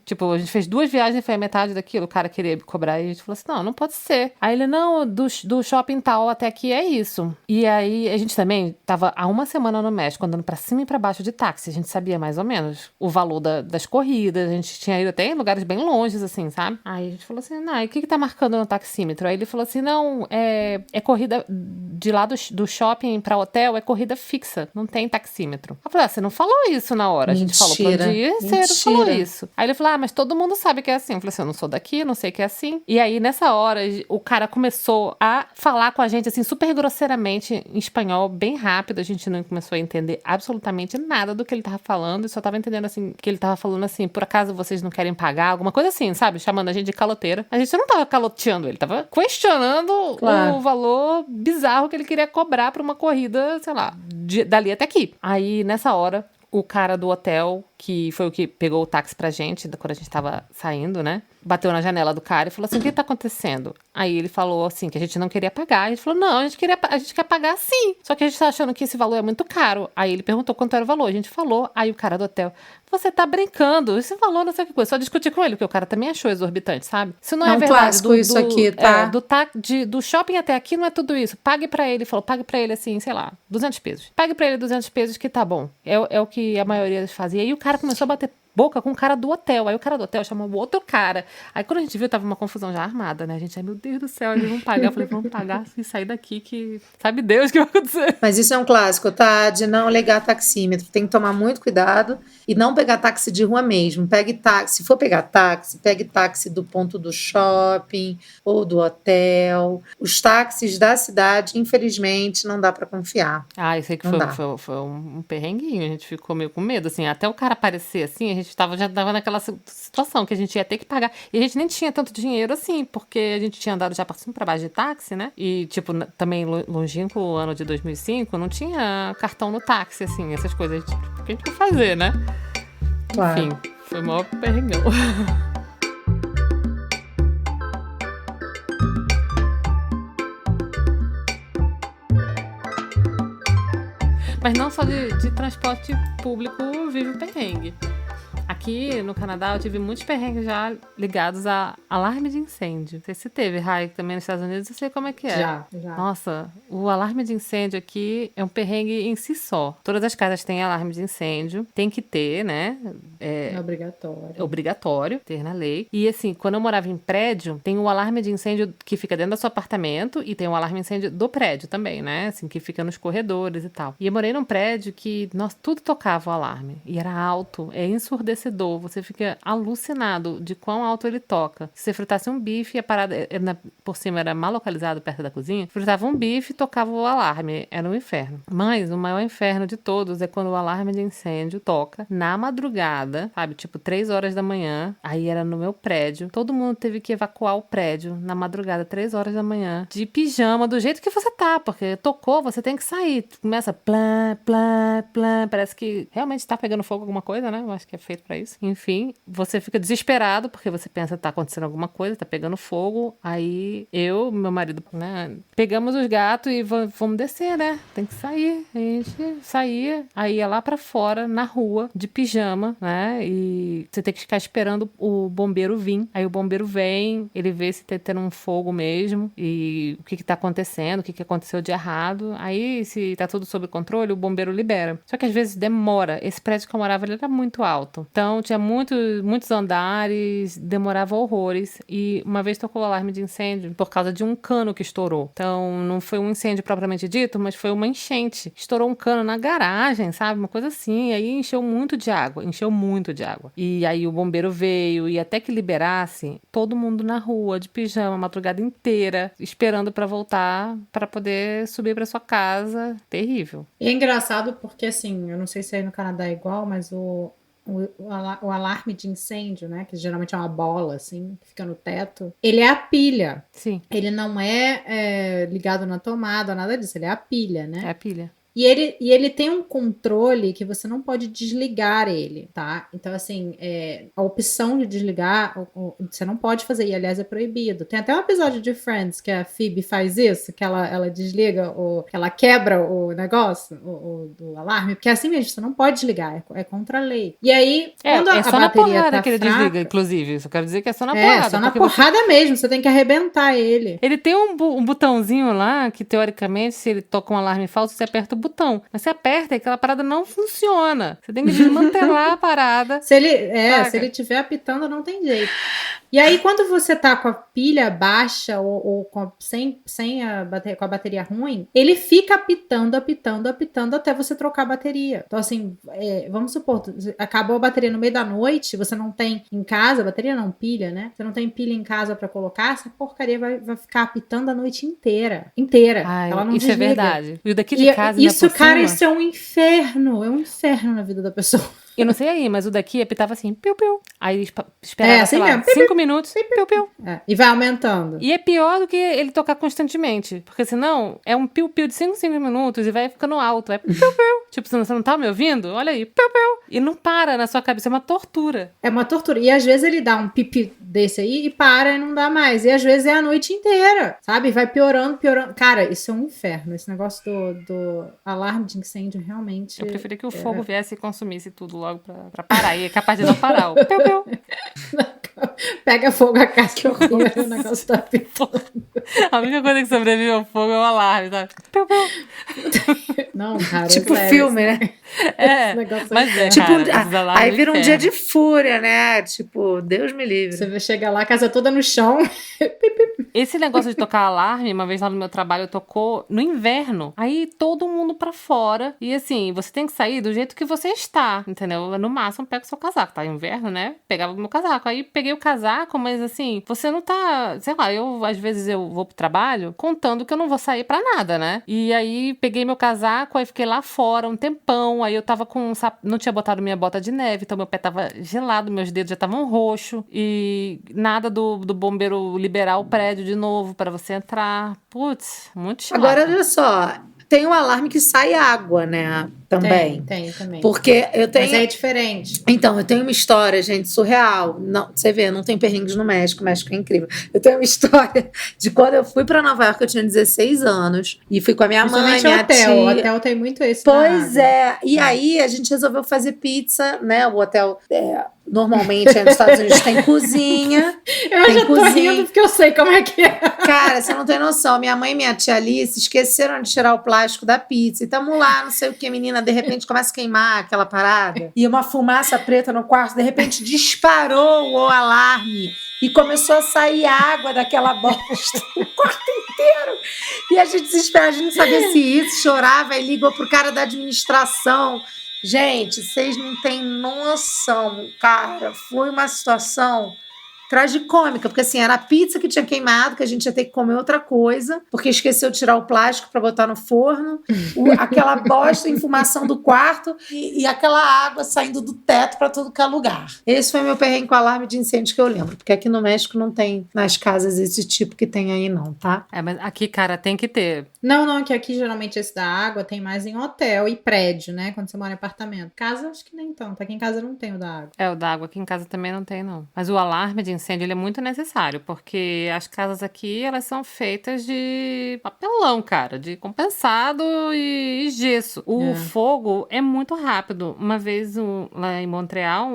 Tipo, a gente fez 2 viagens e foi a metade daquilo, o cara queria cobrar, e a gente falou assim, não pode ser. Aí ele, não, do shopping tal até aqui é isso. E aí a gente também tava há 1 semana no México, andando pra cima e pra baixo de táxi, a gente sabia mais ou menos o valor das corridas, a gente tinha ido até em lugares bem longes, assim, sabe? Aí a gente falou assim, e o que tá marcando no taxímetro? Aí ele falou assim, não, é corrida de lá do shopping pra hotel, é corrida fixa, não tem taxímetro. Eu falei, você não falou isso na hora. Mentira. A gente falou pro dia, você não falou isso. Aí ele falou, mas todo mundo sabe que é assim. Eu falei assim, eu não sou daqui, não sei que é assim. E aí, nessa hora, o cara começou a falar com a gente, assim, super grosseiramente, em espanhol, bem rápido. A gente não começou a entender absolutamente nada do que ele tava falando, e só tava entendendo, assim, que ele tava falando assim, por acaso vocês não querem pagar? Alguma coisa assim, sabe? Chamando a gente de caloteira. A gente não tava caloteando ele, tava questionando o valor bizarro que ele queria cobrar pra uma corrida, sei lá, dali até aqui. Aí, nessa hora, o cara do hotel, que foi o que pegou o táxi pra gente, quando a gente tava saindo, né? Bateu na janela do cara e falou assim, o que tá acontecendo? Aí ele falou assim, que a gente não queria pagar. A gente falou, não, a gente quer pagar sim. Só que a gente tá achando que esse valor é muito caro. Aí ele perguntou quanto era o valor. A gente falou. Aí o cara do hotel, você tá brincando. Esse valor não sei o que coisa. Só discutir com ele, porque o cara também achou exorbitante, sabe? Isso não é um verdade. clássico isso aqui, tá? Do shopping até aqui não é tudo isso. Pague pra ele. Falou, pague pra ele assim, sei lá, 200 pesos. Pague pra ele 200 pesos que tá bom. É o que a maioria fazia. E aí o cara começou a bater boca com o cara do hotel. Aí o cara do hotel chamou o outro cara. Aí quando a gente viu, tava uma confusão já armada, né? A gente, ai meu Deus do céu, eles vão pagar. Eu falei, vamos pagar e sair daqui que sabe Deus o que vai acontecer. Mas isso é um clássico, tá? De não ligar taxímetro. Tem que tomar muito cuidado e não pegar táxi de rua mesmo. Pegue táxi. Se for pegar táxi, pegue táxi do ponto do shopping ou do hotel. Os táxis da cidade, infelizmente, não dá pra confiar. Ah, isso aí que Não dá. foi um perrenguinho. A gente ficou meio com medo, assim. Até o cara aparecer, assim, a gente já tava naquela situação que a gente ia ter que pagar. E a gente nem tinha tanto dinheiro, assim, porque a gente tinha andado já pra cima e pra baixo de táxi, né? E, tipo, também longínquo, o ano de 2005, não tinha cartão no táxi, assim, essas coisas. Tipo, o que a gente ia fazer, né? Claro. Enfim, foi o maior perrengão. Mas não só de transporte público vive o perrengue. Aqui no Canadá eu tive muitos perrengues já ligados a alarme de incêndio. Não sei se teve, Rai, também nos Estados Unidos, eu sei como é que é. Já. Nossa, o alarme de incêndio aqui é um perrengue em si só. Todas as casas têm alarme de incêndio, tem que ter, né? É obrigatório. É obrigatório ter na lei. E assim, quando eu morava em prédio, tem o alarme de incêndio que fica dentro do seu apartamento e tem o alarme de incêndio do prédio também, né? Assim, que fica nos corredores e tal. E eu morei num prédio que, nossa, tudo tocava o alarme. E era alto, é ensurdecedor. Você fica alucinado de quão alto ele toca. Se você fritasse um bife, a parada por cima era mal localizado perto da cozinha, fritava um bife e tocava o alarme. Era um inferno. Mas o maior inferno de todos é quando o alarme de incêndio toca na madrugada, sabe? Tipo 3 horas da manhã. Aí era no meu prédio. Todo mundo teve que evacuar o prédio na madrugada, 3 horas da manhã, de pijama, do jeito que você tá, porque tocou, você tem que sair. Começa plá, plá, plá. Parece que realmente tá pegando fogo alguma coisa, né? Eu acho que é feito pra isso. Enfim, você fica desesperado porque você pensa que tá acontecendo alguma coisa, tá pegando fogo. Aí meu marido, né, pegamos os gatos e vamos descer, né? Tem que sair. A gente saía, aí ia lá pra fora, na rua, de pijama, né? E você tem que ficar esperando o bombeiro vir. Aí o bombeiro vem, ele vê se tá tendo um fogo mesmo e o que tá acontecendo, o que aconteceu de errado. Aí, se tá tudo sob controle, o bombeiro libera. Só que às vezes demora. Esse prédio que eu morava, ele era muito alto. Então, tinha muitos andares, demorava horrores. E uma vez tocou o alarme de incêndio por causa de um cano que estourou. Então, não foi um incêndio propriamente dito, mas foi uma enchente. Estourou um cano na garagem, sabe? Uma coisa assim. E aí encheu muito de água. E aí o bombeiro veio e até que liberasse, todo mundo na rua, de pijama, a madrugada inteira, esperando pra voltar, pra poder subir pra sua casa. Terrível. E é engraçado porque, assim, eu não sei se aí no Canadá é igual, mas o alarme de incêndio, né, que geralmente é uma bola, assim, que fica no teto, ele é a pilha. Sim. Ele não é ligado na tomada, nada disso, ele é a pilha, né? É a pilha. E ele tem um controle que você não pode desligar ele, tá? Então, assim, a opção de desligar, você não pode fazer, e aliás é proibido. Tem até um episódio de Friends que a Phoebe faz isso, que ela desliga, que ela quebra o negócio, do alarme, porque é assim mesmo, você não pode desligar, é contra a lei. E aí, quando a só na bateria porrada tá que ele fraca, desliga, inclusive. Isso eu quero dizer que é só na porrada. só na porrada mesmo, você tem que arrebentar ele. Ele tem um botãozinho lá que, teoricamente, se ele toca um alarme falso, você aperta o botão. Mas você aperta e aquela parada não funciona. Você tem que desmantelar a parada. Se ele estiver apitando, não tem jeito. E aí, quando você tá com a pilha baixa ou sem com a bateria ruim, ele fica apitando até você trocar a bateria. Então, assim, vamos supor, acabou a bateria no meio da noite, você não tem em casa, bateria não, pilha, né? Você não tem pilha em casa pra colocar, essa porcaria vai ficar apitando a noite inteira. Ai, ela não isso desliga. é verdade. E o daqui de casa, isso, ainda por cara, cima, isso é um inferno. É um inferno na vida da pessoa. Eu não sei aí, mas o daqui apitava assim, piu-piu. Aí esperava, assim sei lá, mesmo. 5 minutos, piu-piu. E vai aumentando. E é pior do que ele tocar constantemente. Porque senão é um piu-piu de 5 minutos e vai ficando alto. É piu-piu. Tipo, você não tá me ouvindo? Olha aí, piu-piu. E não para na sua cabeça, é uma tortura. É uma tortura. E às vezes ele dá um pipi desse aí e para e não dá mais. E às vezes é a noite inteira, sabe? Vai piorando, piorando. Cara, isso é um inferno. Esse negócio do alarme de incêndio realmente... Eu preferia que o fogo viesse e consumisse tudo logo pra parar. E é capaz de não parar. O piu-piu. Pega fogo a casa, que horror. O negócio tá pitando. A única coisa que sobrevive ao fogo é o alarme, sabe? Piu-piu. Não, cara. Tipo sério, filme, né? É, Esse negócio mas é, Tipo, cara, esses alarmes aí do vira um inferno. dia de fúria, né? Tipo, Deus me livre. Você chega lá, a casa toda no chão. Esse negócio de tocar alarme, uma vez lá no meu trabalho, tocou no inverno. Aí todo mundo pra fora. E assim, você tem que sair do jeito que você está, entendeu? No máximo, pega o seu casaco. Tá inverno, né? Pegava o meu casaco. Aí peguei o casaco, mas assim, você não tá... Sei lá, às vezes eu vou pro trabalho contando que eu não vou sair pra nada, né? E aí peguei meu casaco, aí fiquei lá fora um tempão. Aí eu tava com... Não tinha botado minha bota de neve, então meu pé tava gelado, meus dedos já estavam roxos. E nada do bombeiro liberar o prédio de novo pra você entrar. Putz, muito chato. Agora, olha só, tem um alarme que sai água, né? Também. Tem também. Porque eu tenho... Mas é diferente. Então, eu tenho uma história, gente, surreal. Não, você vê, não tem perrengues no México, o México é incrível. Eu tenho uma história de quando eu fui pra Nova York, eu tinha 16 anos, e fui com a minha mãe, Principalmente minha hotel. tia. O hotel tem muito esse. Pois é. E aí a gente resolveu fazer pizza, né? O hotel, normalmente, nos Estados Unidos tem cozinha. Eu já tô rindo porque eu sei como é que é. Cara, você não tem noção. Minha mãe e minha tia Alice esqueceram de tirar o plástico da pizza. E tamo lá, não sei o que, menina, de repente começa a queimar aquela parada. E uma fumaça preta no quarto, de repente disparou o alarme. E começou a sair água daquela bosta no quarto inteiro. E a gente desesperada, a gente não sabia se isso, chorava e ligou pro cara da administração. Gente, vocês não têm noção, cara. Foi uma situação tragicômica, porque assim, era a pizza que tinha queimado, que a gente ia ter que comer outra coisa, porque esqueceu de tirar o plástico para botar no forno, aquela bosta, enfumação do quarto e aquela água saindo do teto para todo que é lugar. Esse foi meu perrengue com alarme de incêndio que eu lembro, porque aqui no México não tem nas casas esse tipo que tem aí não, tá? É, mas aqui, cara, tem que ter. Não, que aqui geralmente esse da água tem mais em hotel e prédio, né? Quando você mora em apartamento. Casa, acho que nem tanto. Aqui em casa não tem o da água. É, o da água aqui em casa também não tem, não. Mas o alarme de incêndio, ele é muito necessário, porque as casas aqui, elas são feitas de papelão, cara, de compensado e gesso. O fogo é muito rápido. Uma vez, lá em Montreal,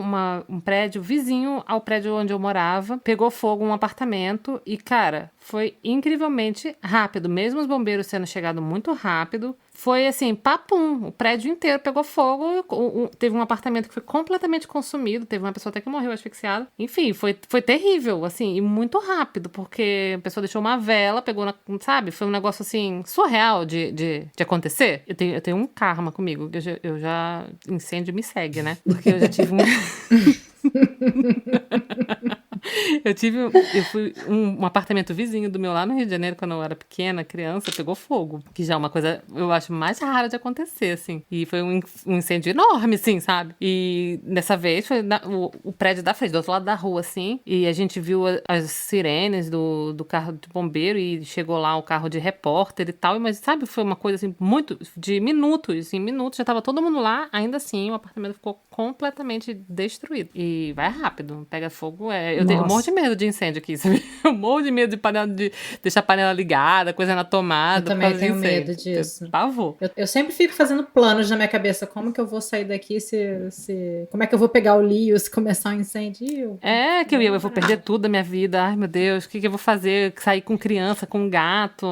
um prédio vizinho ao prédio onde eu morava, pegou fogo um apartamento e, cara, foi incrivelmente rápido. Mesmo os bombeiros tendo chegado muito rápido, foi assim, papum, o prédio inteiro pegou fogo, teve um apartamento que foi completamente consumido, teve uma pessoa até que morreu asfixiada. Enfim, foi terrível, assim, e muito rápido, porque a pessoa deixou uma vela, pegou, sabe? Foi um negócio, assim, surreal de acontecer. Eu tenho um karma comigo, eu já incêndio me segue, né? Porque eu já tive Eu fui um apartamento vizinho do meu lá no Rio de Janeiro, quando eu era pequena, criança, pegou fogo. Que já é uma coisa, eu acho, mais rara de acontecer, assim. E foi um incêndio enorme, assim, sabe? E dessa vez foi o prédio da frente, do outro lado da rua, assim. E a gente viu as sirenes do carro de bombeiro e chegou lá o carro de repórter e tal. Mas, sabe, foi uma coisa, assim, muito de minutos. Em minutos já tava todo mundo lá. Ainda assim, o apartamento ficou completamente destruído. E vai rápido, pega fogo. Eu morro de medo de incêndio aqui, sabe? Eu morro de medo de deixar a panela ligada, coisa na tomada. Eu também tenho medo disso. Pavor. Eu sempre fico fazendo planos na minha cabeça. Como que eu vou sair daqui como é que eu vou pegar o Lio se começar um incêndio? Eu vou perder tudo da minha vida. Ai, meu Deus, o que eu vou fazer? Sair com criança, com gato?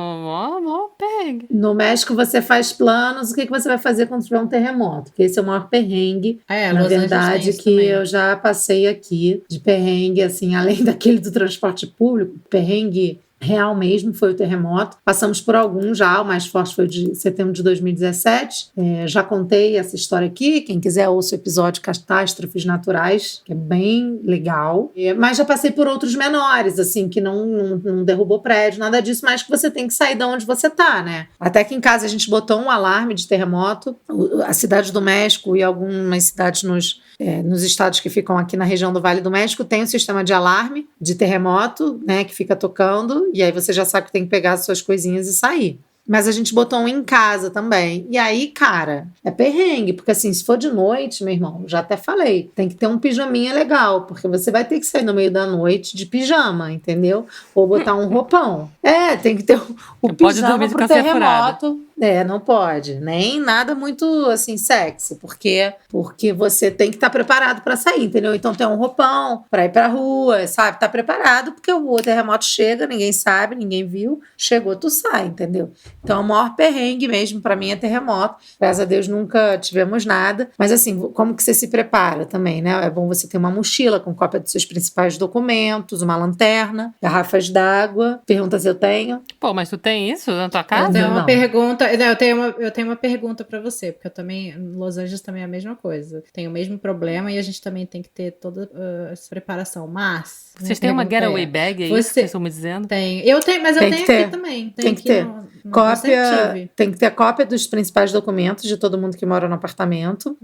Pegue. No México você faz planos, o que você vai fazer quando tiver um terremoto? Porque esse é o maior perrengue, na verdade, que também. eu já passei aqui, de perrengue, assim, além daquele do transporte público, perrengue real mesmo foi o terremoto. Passamos por alguns já, o mais forte foi de setembro de 2017. Já contei essa história aqui, quem quiser ouça o episódio Catástrofes Naturais, que é bem legal. Mas já passei por outros menores, assim, que não derrubou prédio, nada disso, mas que você tem que sair de onde você tá, né? Até que em casa a gente botou um alarme de terremoto. A cidade do México e algumas cidades nos estados que ficam aqui na região do Vale do México tem um sistema de alarme de terremoto, né, que fica tocando, e aí você já sabe que tem que pegar as suas coisinhas e sair. Mas a gente botou um em casa também. E aí, cara, é perrengue, porque assim, se for de noite, meu irmão, já até falei, tem que ter um pijaminha legal, porque você vai ter que sair no meio da noite de pijama, entendeu? Ou botar um roupão. Tem que ter o pijama pro terremoto. Não pode. Nem nada muito, assim, sexy, porque você tem que estar preparado para sair, entendeu? Então tem um roupão para ir pra rua, sabe? Tá preparado, porque o terremoto chega, ninguém sabe, ninguém viu, chegou, tu sai, entendeu? Então, o maior perrengue mesmo para mim é terremoto. Graças a Deus nunca tivemos nada. Mas assim, como que você se prepara também, né? É bom você ter uma mochila com cópia dos seus principais documentos, uma lanterna, garrafas d'água. Pergunta se eu tenho. Pô, mas tu tem isso na tua casa? Eu tenho uma pergunta. Eu tenho uma pergunta para você, porque eu também, em Los Angeles também é a mesma coisa. Tem o mesmo problema e a gente também tem que ter toda essa preparação. Mas vocês têm uma getaway bag aí? Vocês estão me dizendo? Tem. Eu tenho, mas eu tenho aqui também. Tem que ter. Tem que ter a cópia dos principais documentos de todo mundo que mora no apartamento.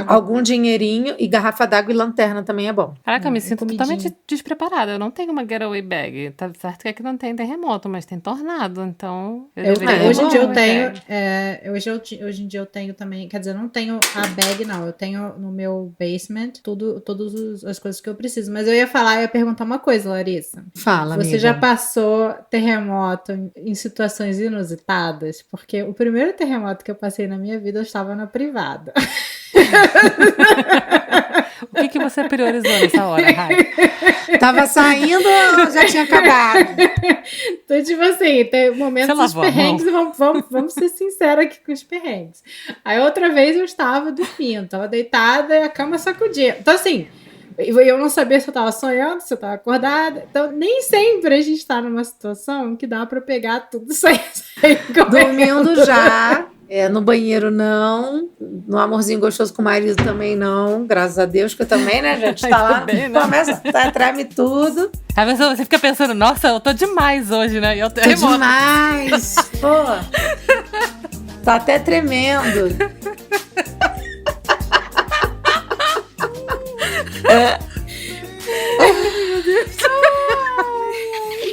Algum dinheirinho e garrafa d'água e lanterna também é bom. Caraca, eu me sinto totalmente despreparada. Eu não tenho uma getaway bag. Tá certo que aqui não tem terremoto, mas tem tornado, então... Hoje em dia eu tenho... hoje em dia eu tenho também... Quer dizer, eu não tenho a bag, não. Eu tenho no meu basement todas as coisas que eu preciso. Mas eu ia perguntar uma coisa, Larissa. Fala, Você amiga. já passou terremoto em situações inusitadas? Porque o primeiro terremoto que eu passei na minha vida, eu estava na privada. O que você priorizou nessa hora, Rai? Tava saindo ou já tinha acabado? Então, tipo assim, tem momentos dos perrengues, vamos ser sinceros aqui com os perrengues. Aí outra vez eu estava dormindo, estava deitada e a cama sacudia. Então assim, eu não sabia se eu estava sonhando, se eu estava acordada. Então, nem sempre a gente está numa situação que dá para pegar tudo isso aí. Dormindo já. No banheiro não. No amorzinho gostoso com o marido também não. Graças a Deus, que eu também, né, gente? Tá lá, começa, treme tudo. Às vezes você fica pensando, nossa, eu tô demais hoje, né? E eu tô demais. Pô. Tá até tremendo.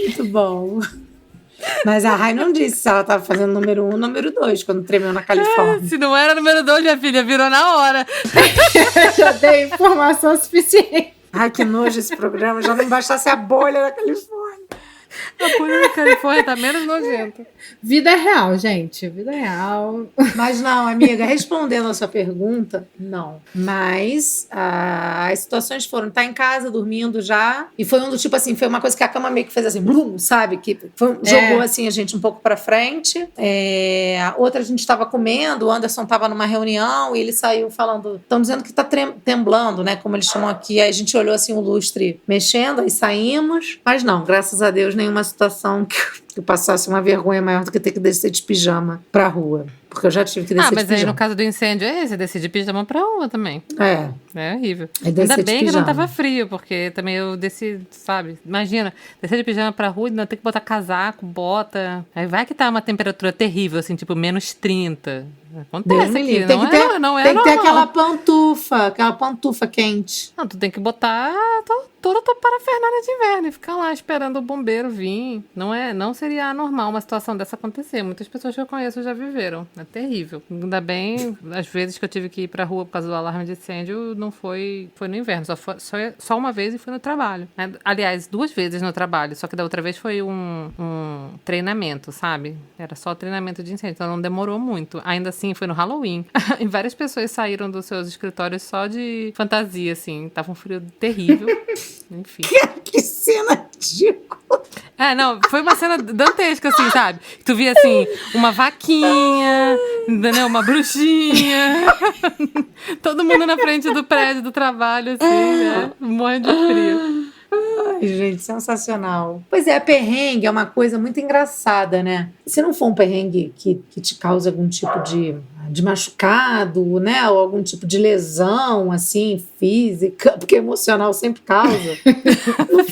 Muito bom. Mas a Rai não disse se ela tava fazendo número 1 ou número 2 quando tremeu na Califórnia. Se não era número 2, minha filha, virou na hora. Já dei informação suficiente. Ai, que nojo esse programa. Já não baixasse a bolha da Califórnia. A bolha da Califórnia tá menos nojenta. Vida real, gente. Vida real. Mas não, amiga, respondendo a sua pergunta, não. Mas as situações foram, tá em casa, dormindo já. E foi um do tipo assim, foi uma coisa que a cama meio que fez assim, blum, sabe? Que jogou assim a gente um pouco pra frente. Outra a gente tava comendo, o Anderson tava numa reunião e ele saiu falando, estão dizendo que tá temblando, né? Como eles chamam aqui. Aí a gente olhou assim o lustre mexendo, aí saímos. Mas não, graças a Deus, nenhuma situação que eu passasse uma vergonha maior do que ter que descer de pijama pra rua. Porque eu já tive que descer de pijama. Mas aí no caso do incêndio você descer de pijama pra rua também. É horrível. Ainda bem que não tava frio, porque também eu desci, sabe? Imagina, descer de pijama pra rua e ainda ter que botar casaco, bota. Aí vai que tá uma temperatura terrível, assim, tipo menos 30. Acontece aqui, não é tem que ter aquela pantufa quente. Não, tu tem que botar toda a tua parafernália de inverno e ficar lá esperando o bombeiro vir. Não seria anormal uma situação dessa acontecer. Muitas pessoas que eu conheço já viveram. É terrível. Ainda bem, às vezes que eu tive que ir pra rua por causa do alarme de incêndio, não foi no inverno. Só uma vez e foi no trabalho. Aliás, 2 vezes no trabalho. Só que da outra vez foi um treinamento, sabe? Era só treinamento de incêndio. Então não demorou muito. Ainda assim, foi no Halloween. E várias pessoas saíram dos seus escritórios só de fantasia, assim. Tava um frio terrível. Enfim. Que cena ridícula. Não, foi uma cena dantesca, assim, sabe? Tu via, assim, uma vaquinha, entendeu? Uma bruxinha. Todo mundo na frente do prédio do trabalho, assim, né? Morrendo de frio. Ai, gente, sensacional. Pois é, perrengue é uma coisa muito engraçada, né? Se não for um perrengue que te causa algum tipo de machucado, né? Ou algum tipo de lesão, assim, física, porque emocional sempre causa.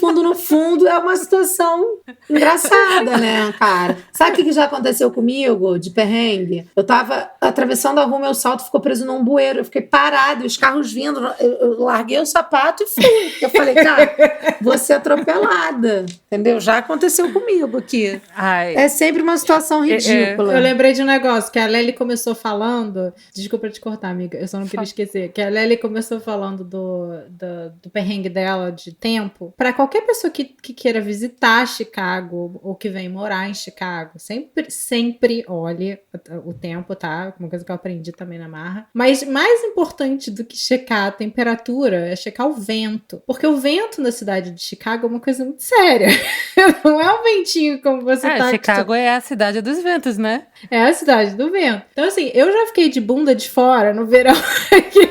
No fundo, é uma situação engraçada, né, cara? Sabe o que já aconteceu comigo de perrengue? Eu tava atravessando a rua, meu salto ficou preso num bueiro, eu fiquei parada, e os carros vindo, eu larguei o sapato e fui. Eu falei, cara, vou ser atropelada, entendeu? Já aconteceu comigo aqui. Ai, É sempre uma situação ridícula. Eu lembrei de um negócio que a Lely começou falando. Desculpa te cortar, amiga. Eu só não queria esquecer. Que a Lely começou falando do perrengue dela de tempo. Pra qualquer pessoa que queira visitar Chicago ou que vem morar em Chicago, sempre olhe o tempo, tá? Uma coisa que eu aprendi também na marra. Mas mais importante do que checar a temperatura é checar o vento. Porque o vento na cidade de Chicago é uma coisa muito séria. Não é um ventinho como você tá Chicago é a cidade dos ventos, né? É a cidade do vento. Então, assim, eu já fiquei de bunda de fora no verão aqui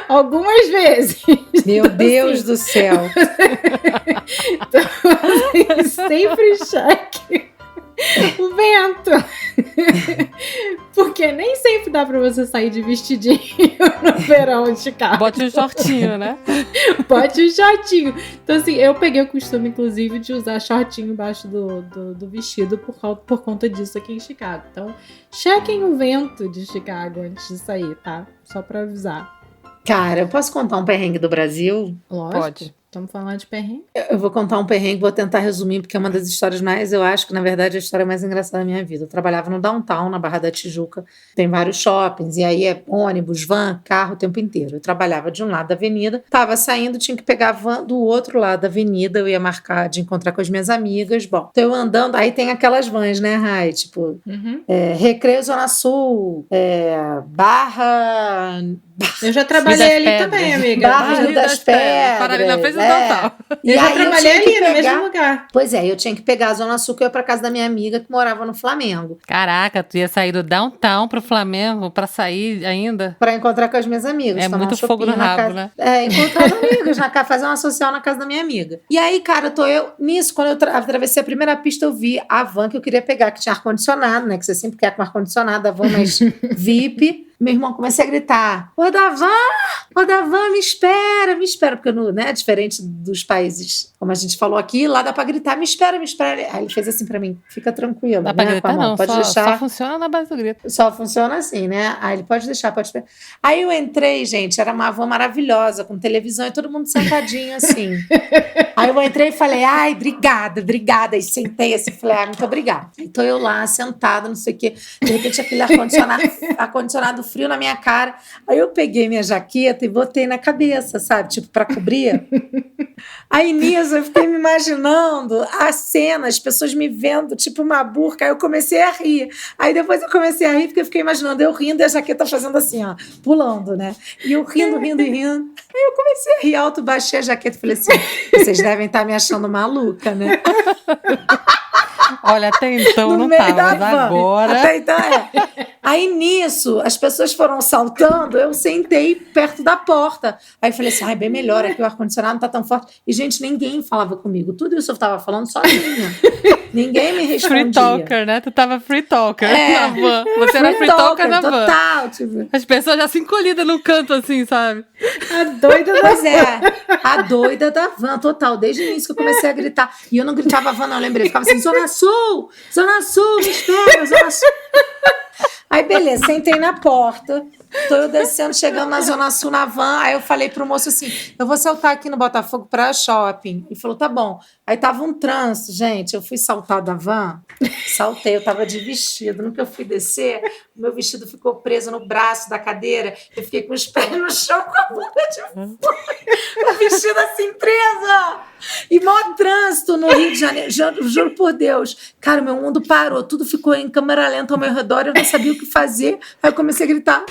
algumas vezes. Meu Deus do céu. Então, assim, sempre cheque o vento. Porque nem sempre dá pra você sair de vestidinho no verão de Chicago. Bote um shortinho, né? Bote um shortinho. Então, assim, eu peguei o costume, inclusive, de usar shortinho embaixo do vestido por conta disso aqui em Chicago. Então, chequem o vento de Chicago antes de sair, tá? Só pra avisar. Cara, eu posso contar um perrengue do Brasil? Lógico. Pode. Estamos falando de perrengue. Eu vou contar um perrengue, vou tentar resumir, porque é uma das histórias mais, eu acho que, na verdade, é a história mais engraçada da minha vida. Eu trabalhava no downtown, na Barra da Tijuca, tem vários shoppings, e aí é ônibus, van, carro o tempo inteiro. Eu trabalhava de um lado da avenida, tava saindo, tinha que pegar a van do outro lado da avenida, eu ia marcar de encontrar com as minhas amigas. Bom, então eu andando, aí tem aquelas vans, né, Rai? Tipo, Recreio Zona Sul, Barra... Eu já trabalhei ali também, amiga. Barra das Pedras. Para ali na frente do downtown. Eu já trabalhei ali no mesmo lugar. Pois é, eu tinha que pegar a Zona Sul, que eu ia pra casa da minha amiga que morava no Flamengo. Caraca, tu ia sair do downtown pro Flamengo pra sair ainda? Pra encontrar com as minhas amigas. É muito fogo no rabo, né? Encontrar amigas, fazer uma social na casa da minha amiga. E aí, cara, nisso, quando eu atravessei a primeira pista, eu vi a van que eu queria pegar, que tinha ar-condicionado, né? Que você sempre quer com ar-condicionado, a van mais VIP. Meu irmão, comecei a gritar, ô Davan, me espera, porque né, diferente dos países, como a gente falou aqui, lá dá pra gritar, me espera. Aí ele fez assim pra mim, fica tranquilo. Dá pra né, gritar não, pode só, deixar. só funciona na base do grito. Só funciona assim, né? Aí ele pode deixar, pode esperar. Aí eu entrei, gente, era uma van maravilhosa, com televisão e todo mundo sentadinho assim. Aí eu entrei e falei, ai, obrigada. E assim, falei, muito obrigada. Então eu lá, sentada, não sei o quê, de repente aquele ar-condicionado frio na minha cara. Aí eu peguei minha jaqueta e botei na cabeça, sabe? Tipo, pra cobrir. Aí nisso eu fiquei me imaginando a cena, as pessoas me vendo, tipo uma burca. Aí eu comecei a rir. Aí depois eu comecei a rir porque eu fiquei imaginando eu rindo e a jaqueta fazendo assim, ó, pulando, né? E eu rindo. Aí eu comecei a rir alto, baixei a jaqueta e falei assim, vocês devem estar me achando maluca, né? Olha, até então não tava, mas agora... Até então Aí nisso, as pessoas foram saltando, eu sentei perto da porta. Aí eu falei assim, bem melhor, aqui o ar-condicionado não tá tão forte. E, gente, ninguém falava comigo. Tudo isso eu tava falando sozinha. Ninguém me respondia. Free talker, né? Tu tava free talker na van. Você era free talker na van. Total, tipo... As pessoas já se encolhidas no canto, assim, sabe? A doida da van. A doida da van, total. Desde o início que eu comecei a gritar. E eu não gritava van, não, eu lembrei. Eu ficava assim, Zona Sul, me espera, Zona Sul. Aí, beleza, sentei na porta, tô eu descendo, chegando na Zona Sul na van, aí eu falei pro moço assim, eu vou saltar aqui no Botafogo pra shopping. Ele falou, tá bom. Aí tava um trânsito, gente, eu fui saltar da van, saltei, eu tava de vestido. No que eu fui descer, o meu vestido ficou preso no braço da cadeira, eu fiquei com os pés no chão, com a bunda de fora, o vestido assim, presa! E maior trânsito no Rio de Janeiro, juro por Deus. Cara, meu mundo parou, tudo ficou em câmera lenta ao meu redor, eu não sabia o que fazer. Aí eu comecei a gritar.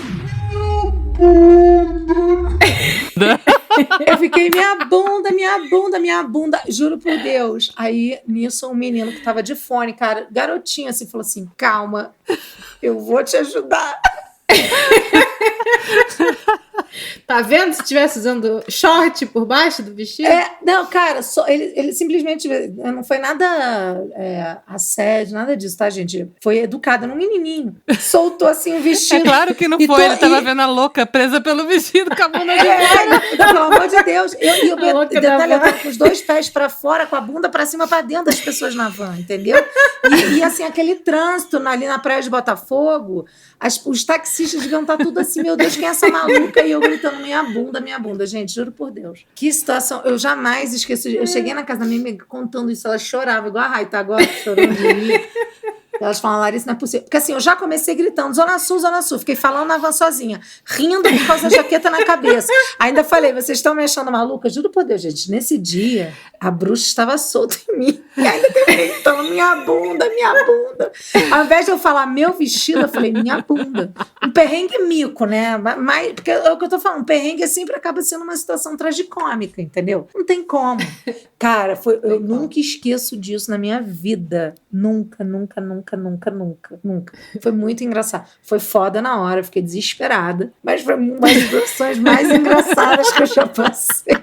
Eu fiquei, minha bunda, juro por Deus. Aí, nisso, um menino que tava de fone, cara, garotinho assim, falou assim, calma, eu vou te ajudar. Tá vendo? Se tivesse usando short por baixo do vestido. Não, cara, ele simplesmente não foi nada assédio, nada disso, tá, gente? Foi educada num menininho. Soltou assim o vestido. É claro que não foi, ele tava vendo a louca presa pelo vestido com a bunda de pelo amor de Deus. E o louca detalhe, da eu tava com os 2 pés pra fora, com a bunda pra cima, pra dentro das pessoas na van, entendeu? E assim, aquele trânsito ali na praia de Botafogo, os taxistas deviam estar tudo assim, meu Deus, quem é essa maluca? E eu gritando, minha bunda, gente, juro por Deus. Que situação, eu jamais esqueço. Eu cheguei na casa da minha amiga contando isso, ela chorava, igual a Rai tá agora chorando de mim. Elas falam, Larissa, não é possível. Porque assim, eu já comecei gritando, Zona Sul, Zona Sul. Fiquei falando na van sozinha, rindo por causa da jaqueta na cabeça. Ainda falei, vocês estão me achando maluca? Juro por Deus, gente, nesse dia, a bruxa estava solta em mim. E ainda terminei gritando, minha bunda. Ao invés de eu falar meu vestido, eu falei, minha bunda. Um perrengue mico, né? Mas, porque é o que eu tô falando, um perrengue sempre acaba sendo uma situação tragicômica, entendeu? Não tem como. Cara, eu nunca esqueço disso na minha vida. Nunca. Foi muito engraçado. Foi foda na hora, eu fiquei desesperada. Mas foi uma das situações mais engraçadas que eu já passei.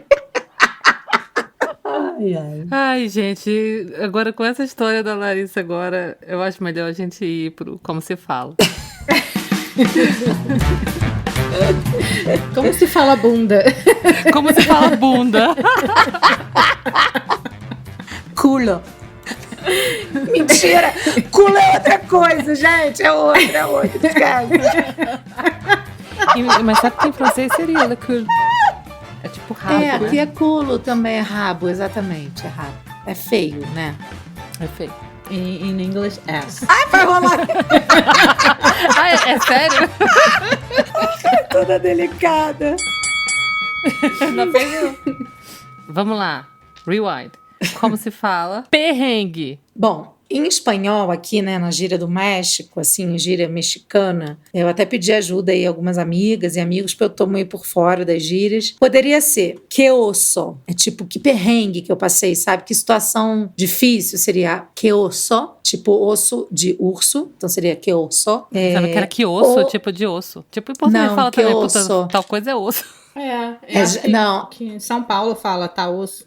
Ai, gente, agora com essa história da Larissa agora, eu acho melhor a gente ir pro Como Se Fala. Como se fala bunda? Como se fala bunda? Culo. Mentira! Culo é outra coisa, gente. É outra. Esquece. Mas sabe que em francês seria le cul? É tipo rabo, Aqui né? é culo também, é rabo, exatamente, é rabo. É feio, né? É feio. In English, ass. Ai, vai rolar É sério? toda delicada. Não fez não. Vamos lá. Rewind. Como se fala? Perrengue. Bom, em espanhol aqui, né, na gíria do México, assim, gíria mexicana, eu até pedi ajuda aí a algumas amigas e amigos, porque eu tô meio por fora das gírias. Poderia ser que osso, é tipo, que perrengue que eu passei, sabe? Que situação difícil seria que osso, tipo osso de urso, então seria que osso. Sabe que era que osso, tipo de osso. Tipo em português Não, fala que também, osso. puta, tal coisa é osso. Não. Que em São Paulo fala tá osso.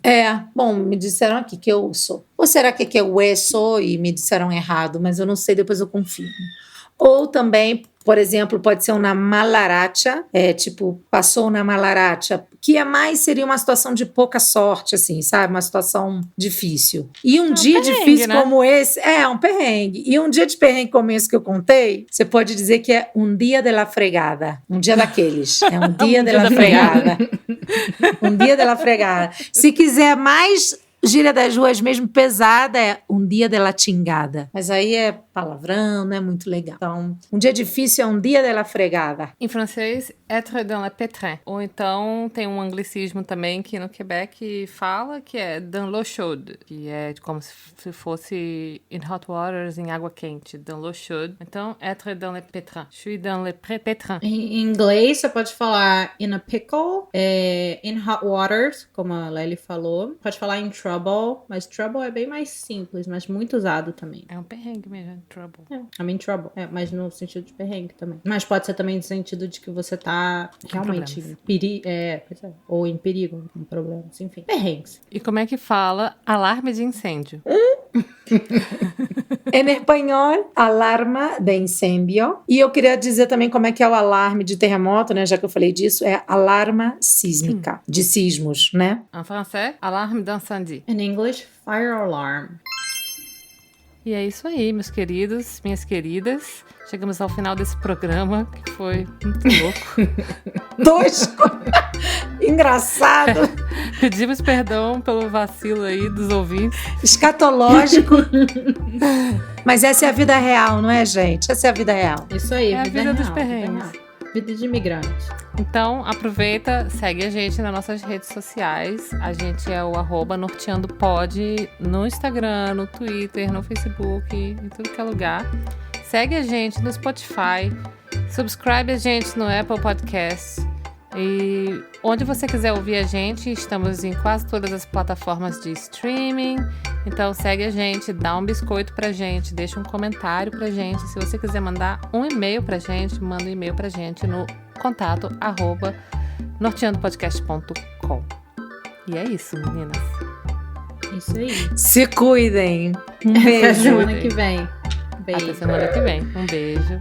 Bom, me disseram aqui que eu sou. Ou será que é hueso e me disseram errado, mas eu não sei, depois eu confirmo. Ou também, por exemplo, pode ser uma malaracha, tipo, passou na malaracha, que seria uma situação de pouca sorte, assim, sabe? Uma situação difícil. E um dia perrengue, difícil, né? como esse, um perrengue. E um dia de perrengue como esse que eu contei, você pode dizer que é um dia de la fregada. Um dia daqueles. É um dia de la fregada. Um dia de la fregada. Se quiser mais gíria das ruas mesmo pesada, é um dia de la chingada. Mas aí é palavrão, não é muito legal. Então, um dia difícil é um dia de la fregada. Em francês, être dans le pétrin. Ou então tem um anglicismo também que no Quebec fala, que é dans l'eau chaude, que é como se fosse in hot waters, em água quente, dans l'eau chaude. Então, être dans le pétrin. Je suis dans le pétrin. Em inglês, você pode falar in a pickle, in hot waters, como a Lely falou. Pode falar in trouble, mas trouble é bem mais simples, mas muito usado também. É um perrengue mesmo, trouble. I'm in trouble. Mas no sentido de perrengue também. Mas pode ser também no sentido de que você tá realmente em perigo. Ou em perigo, com problemas, enfim. Perrengues. E como é que fala alarme de incêndio? Em espanhol, alarma de incêndio. E eu queria dizer também como é que é o alarme de terremoto, né? Já que eu falei disso, é alarma sísmica, de sismos, né? Em francês, alarme d'incendie. In English, fire alarm. E é isso aí, meus queridos, minhas queridas. Chegamos ao final desse programa, que foi muito louco. Tosco! Engraçado! Pedimos perdão pelo vacilo aí dos ouvintes. Escatológico. Mas essa é a vida real, não é, gente? Essa é a vida real. Isso aí, É a vida dos real, perrengues. vida real. Vida de imigrante. Então, aproveita, segue a gente nas nossas redes sociais. A gente é o @norteandopod no Instagram, no Twitter, no Facebook, em tudo que é lugar. Segue a gente no Spotify, subscribe a gente no Apple Podcasts. E onde você quiser ouvir a gente, estamos em quase todas as plataformas de streaming. Então segue a gente, dá um biscoito pra gente, deixa um comentário pra gente. Se você quiser mandar um e-mail pra gente, manda um e-mail pra gente no contato norteandopodcast.com. E é isso, meninas. Isso aí. Se cuidem. Um Até beijo. semana que vem. Beijo. Até semana que vem. Um beijo.